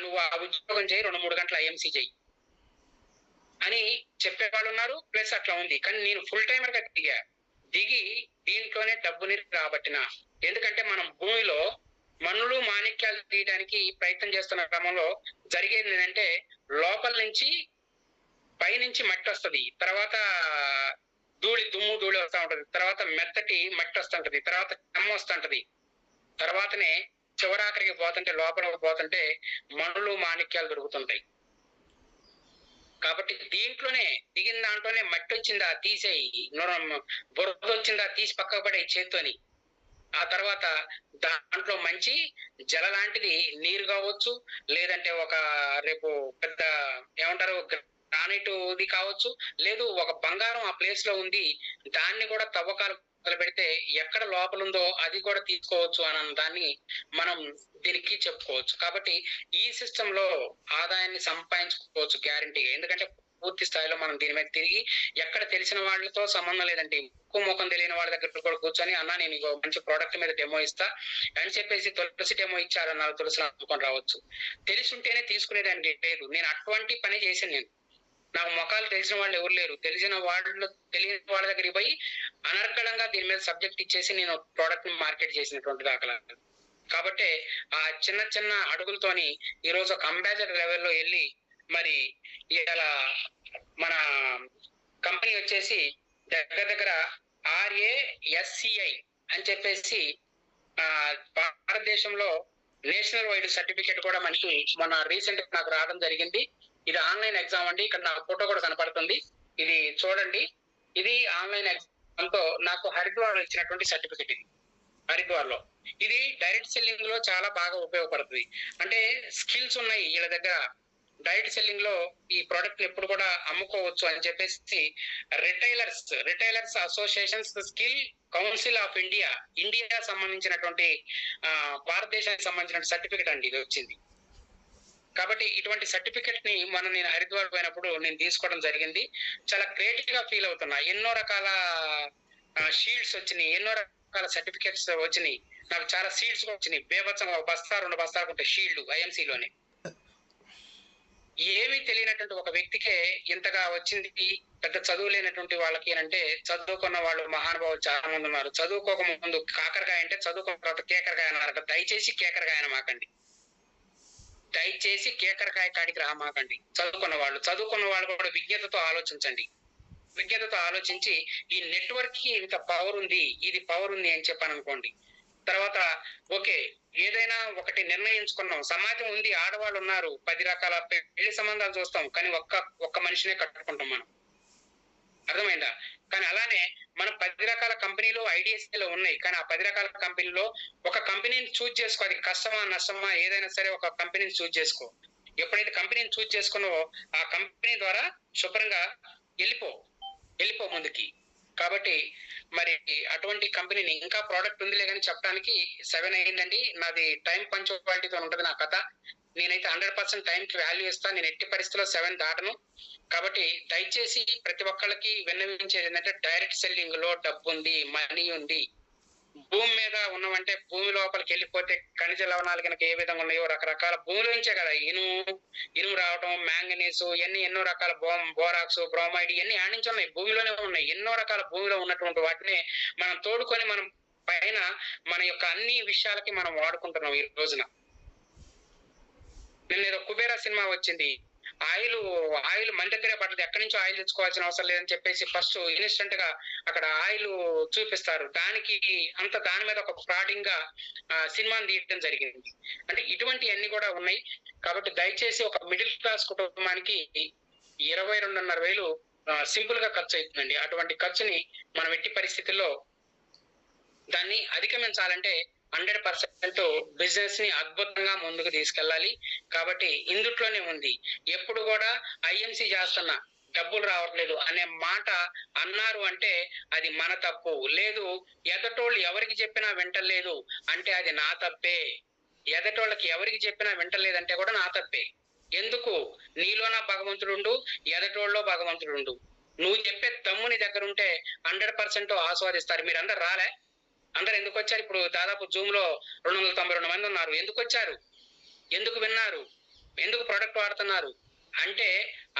నువ్వు ఆ ఉద్యోగం చెయ్యి, 2-3 గంటల ఐఎంసీ చెయ్యి అని చెప్పేవాళ్ళు ఉన్నారు. ప్లస్ అట్లా ఉంది. కానీ నేను ఫుల్ టైమర్ గా దిగి దీంట్లోనే డబ్బుని రాబట్టిన. ఎందుకంటే మనం భూమిలో మన్నులు మాణిక్యాలు తీయడానికి ప్రయత్నం చేస్తున్న క్రమంలో జరిగేది ఏంటంటే లోపల నుంచి పైనుంచి మట్టి వస్తుంది, తర్వాత దుమ్ము ధూళి వస్తూ ఉంటది, తర్వాత మెత్తటి మట్టి వస్తుంటది, తర్వాత చెమ్మ వస్తుంటది, తర్వాతనే చివరాఖరికి పోతుంటే లోపల పోతుంటే మనులు మాణిక్యాలు దొరుకుతుంటాయి. కాబట్టి దీంట్లోనే దిగిన దాంట్లోనే మట్టి వచ్చిందా తీసేయి, బురద వచ్చిందా తీసి పక్కకు పడే చేత్తోని. ఆ తర్వాత దాంట్లో మంచి జల లాంటిది నీరు కావచ్చు, లేదంటే ఒక రేపు పెద్ద ఏమంటారు గ్రానైట్ కావచ్చు, లేదు ఒక బంగారం ఆ ప్లేస్ లో ఉంది, దాన్ని కూడా తవ్వకాలు మొదలు పెడితే ఎక్కడ లోపల ఉందో అది కూడా తీసుకోవచ్చు అన్న దాన్ని మనం దీనికి చెప్పుకోవచ్చు. కాబట్టి ఈ సిస్టమ్ లో ఆదాయాన్ని సంపాదించుకోవచ్చు గ్యారంటీగా. ఎందుకంటే పూర్తి స్థాయిలో మనం దీని మీద తిరిగి ఎక్కడ తెలిసిన వాళ్ళతో సంబంధం లేదంటే ఎక్కువ ముఖం తెలియని వాళ్ళ దగ్గర కూడా కూర్చొని అన్నా నేను ఇంకో మంచి ప్రోడక్ట్ మీద డెమో ఇస్తా అని చెప్పేసి తులసి డెమో ఇచ్చారన్నారు, తులసి అనుకొని రావచ్చు. తెలిసి ఉంటేనే తీసుకునేదానికి లేదు. నేను అటువంటి పని చేశాను. నేను నాకు ముఖాలు తెలిసిన వాళ్ళు ఎవరు లేరు. తెలిసిన వాళ్ళు తెలియని వాళ్ళ దగ్గరికి పోయి అనర్గళంగా దీని మీద సబ్జెక్ట్ ఇచ్చేసి నేను ప్రోడక్ట్ ని మార్కెట్ చేసినటువంటి దాఖలాలు. కాబట్టి ఆ చిన్న చిన్న అడుగులతోని ఈ రోజు ఒక అంబాసిడర్ లెవెల్లో వెళ్ళి మరి ఇలా మన కంపెనీ వచ్చేసి దగ్గర RASCI అని చెప్పేసి భారతదేశంలో నేషనల్ వైడ్ సర్టిఫికేట్ కూడా మనకి మొన్న రీసెంట్ గా నాకు రావడం జరిగింది. ఇది ఆన్లైన్ ఎగ్జామ్ అండి. ఇక్కడ నాకు ఫోటో కూడా కనపడుతుంది, ఇది చూడండి. ఇది ఆన్లైన్ ఎగ్జామ్ తో నాకు హరిద్వార్ లో ఇచ్చినటువంటి సర్టిఫికేట్. ఇది హరిద్వార్ లో ఇది డైరెక్ట్ సెల్లింగ్ లో చాలా బాగా ఉపయోగపడుతుంది. అంటే స్కిల్స్ ఉన్నాయి వీళ్ళ దగ్గర. డైరెక్ట్ సెల్లింగ్ లో ఈ ప్రోడక్ట్ ఎప్పుడు కూడా అమ్ముకోవచ్చు అని చెప్పేసి retailers associations skill council of India సంబంధించినటువంటి భారతదేశానికి సంబంధించిన సర్టిఫికేట్ అండి ఇది వచ్చింది. కాబట్టి ఇటువంటి సర్టిఫికెట్ ని నేను హరిద్వార్ పోయినప్పుడు నేను తీసుకోవడం జరిగింది. చాలా క్రియేటివ్ గా ఫీల్ అవుతున్నా. ఎన్నో రకాల షీల్డ్స్ వచ్చినాయి, ఎన్నో రకాల సర్టిఫికెట్స్ వచ్చినాయి. నాకు చాలా సీట్స్ వచ్చినాయి. బేబత్సంగా 1 బస్తా 2 బస్తాలు ఉంటాయి షీల్డ్ ఐఎంసీలోనే. ఏమీ తెలియనటువంటి ఒక వ్యక్తికే ఇంతగా వచ్చింది. పెద్ద చదువు లేనటువంటి వాళ్ళకి అంటే చదువుకున్న వాళ్ళు మహానుభావులు చాలా మంది ఉన్నారు. చదువుకోక ముందు కాకరకాయ అంటే చదువుకున్న తర్వాత కేకరకాయ అన్నారు. దయచేసి కేకరకాయ అనమాకండి, దయచేసి కేకరకాయ కాడికి రామాకండి. చదువుకున్న వాళ్ళు కూడా విజ్ఞతతో ఆలోచించండి. విజ్ఞతతో ఆలోచించి ఈ నెట్వర్క్ కి ఇంత పవర్ ఉంది, ఇది పవర్ ఉంది అని చెప్పాను అనుకోండి. తర్వాత ఓకే ఏదైనా ఒకటి నిర్ణయించుకున్నాం, సమాజం ఉంది, ఆడవాళ్ళు ఉన్నారు, 10 రకాల పెళ్లి సంబంధాలు చూస్తాం, కానీ ఒక్క మనిషినే కట్టుకుంటాం మనం. అర్థమైందా? కానీ అలానే మనం 10 రకాల కంపెనీలు ఐడిఎస్ఏలో ఉన్నాయి, కానీ ఆ 10 రకాల కంపెనీలో ఒక కంపెనీని చూజ్ చేసుకో. అది కష్టమా నష్టమా ఏదైనా సరే ఒక కంపెనీని చూజ్ చేసుకో. ఎప్పుడైతే కంపెనీని చూజ్ చేసుకున్నావో ఆ కంపెనీ ద్వారా శుభ్రంగా వెళ్ళిపో ముందుకి. కాబట్టి మరి అటువంటి కంపెనీని, ఇంకా ప్రోడక్ట్ ఉందిలే కానీ చెప్పడానికి 7 అయిందండి. నాది టైం పంచువాలిటీతో ఉంటది నా కథ. నేనైతే 100% టైంకి వాల్యూ ఇస్తాను. నేను ఎట్టి పరిస్థితిలో 7 దాటను. కాబట్టి దయచేసి ప్రతి ఒక్కళ్ళకి విన్నవించేది ఏంటంటే, డైరెక్ట్ సెల్లింగ్ లో డబ్బు ఉంది, మనీ ఉంది. భూమి మీద ఉన్నవంటే భూమి లోపలికి వెళ్ళిపోతే ఖనిజ లవణాలు కనుక ఏ విధంగా ఉన్నాయో రకరకాల భూమిలోంచే కదా ఇనుము రావడం, మ్యాంగనీసు, ఇవన్నీ ఎన్నో రకాల బోరాక్స్, బ్రోమైడ్ ఇవన్నీ ఆడి నుంచి ఉన్నాయి, భూమిలోనే ఉన్నాయి. ఎన్నో రకాల భూమిలో ఉన్నటువంటి వాటిని మనం తోడుకొని మనం పైన మన యొక్క అన్ని విషయాలకి మనం వాడుకుంటున్నాం ఈ రోజున. నిన్న ఏదో కుబేరా సినిమా వచ్చింది. ఆయిల్ మన దగ్గరే పడుతుంది, ఎక్కడి నుంచో ఆయిల్ తెచ్చుకోవాల్సిన అవసరం లేదని చెప్పేసి ఫస్ట్ ఇన్స్టెంట్ గా అక్కడ ఆయిల్ చూపిస్తారు. దాని మీద ఒక ఫ్రాడింగ్ గా సినిమాని తీయడం జరిగింది. అంటే ఇటువంటివన్నీ కూడా ఉన్నాయి. కాబట్టి దయచేసి ఒక మిడిల్ క్లాస్ కుటుంబానికి 22,500 సింపుల్ గా ఖర్చు అవుతుందండి. అటువంటి ఖర్చుని మనం ఎట్టి పరిస్థితుల్లో దాన్ని అధిగమించాలంటే 100% బిజినెస్ ని అద్భుతంగా ముందుకు తీసుకెళ్ళాలి. కాబట్టి ఇందుట్లోనే ఉంది. ఎప్పుడు కూడా ఐఎంసీ చేస్తున్నా డబ్బులు రావట్లేదు అనే మాట అన్నారు అంటే అది మన తప్పు. లేదు, ఎదటోళ్ళు ఎవరికి చెప్పినా వింటలేదు అంటే అది నా తప్పే. ఎదటోళ్ళకి ఎవరికి చెప్పినా వింటలేదంటే కూడా నా తప్పే. ఎందుకు? నీలోన భగవంతుడు, ఎదటోళ్ళలో భగవంతుడు. నువ్వు చెప్పే తమ్ముని దగ్గర ఉంటే 100% ఆస్వాదిస్తారు. మీరందరు రాలే? అందరు ఎందుకు వచ్చారు? ఇప్పుడు దాదాపు జూమ్ లో 292 మంది ఉన్నారు. ఎందుకు వచ్చారు? ఎందుకు విన్నారు? ఎందుకు ప్రొడక్ట్ వాడుతున్నారు? అంటే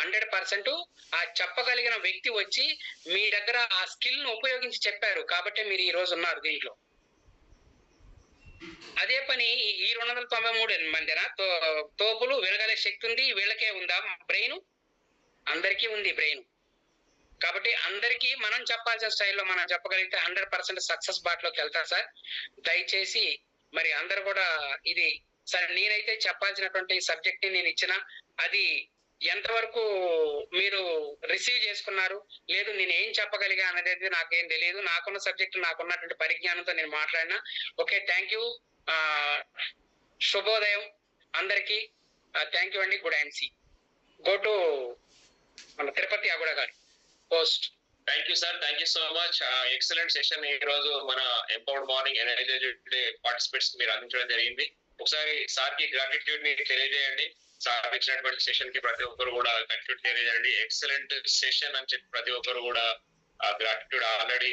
100% ఆ చెప్పగలిగిన వ్యక్తి వచ్చి మీ దగ్గర ఆ స్కిల్ ను ఉపయోగించి చెప్పారు కాబట్టి మీరు ఈ రోజు ఉన్నారు దీంట్లో. అదే పని ఈ 293 మందినా తోపులు వినగలే శక్తి ఉంది, వీళ్ళకే ఉందా బ్రెయిన్? అందరికీ ఉంది బ్రెయిన్. కాబట్టి అందరికీ మనం చెప్పాల్సిన స్టైల్లో మనం చెప్పగలిగితే 100% సక్సెస్ బాటలోకి వెళ్తారు సార్. దయచేసి మరి అందరు కూడా ఇది సరే, నేనైతే చెప్పాల్సినటువంటి సబ్జెక్ట్ నేను ఇచ్చిన అది ఎంతవరకు మీరు రిసీవ్ చేసుకున్నారు, లేదు నేను ఏం చెప్పగలిగా అనేది నాకేం తెలియదు. నాకున్న సబ్జెక్ట్, నాకున్నటువంటి పరిజ్ఞానంతో నేను మాట్లాడినా. Okay, thank you. శుభోదయం అందరికి. థ్యాంక్ యూ అండి. Good MC. గో టు మన తిరుపతి అగుడ గారు post. Thank you sir, thank you so much. Excellent session ఈ రోజు మన empowered morning energised day participates మీరు అందించడం జరిగింది. ఒకసారి సార్ కి గ్రాటిట్యూడ్ ని తెలియజేయండి. సార్ ఇచ్చినటువంటి సెషన్ కి ప్రతి ఒక్కరు కూడా గ్రాటిట్యూడ్ తెలియజేయండి. ఎక్సలెంట్ సెషన్ అని చెప్పి ప్రతి ఒక్కరు కూడా గ్రాటిట్యూడ్ ఆల్రెడీ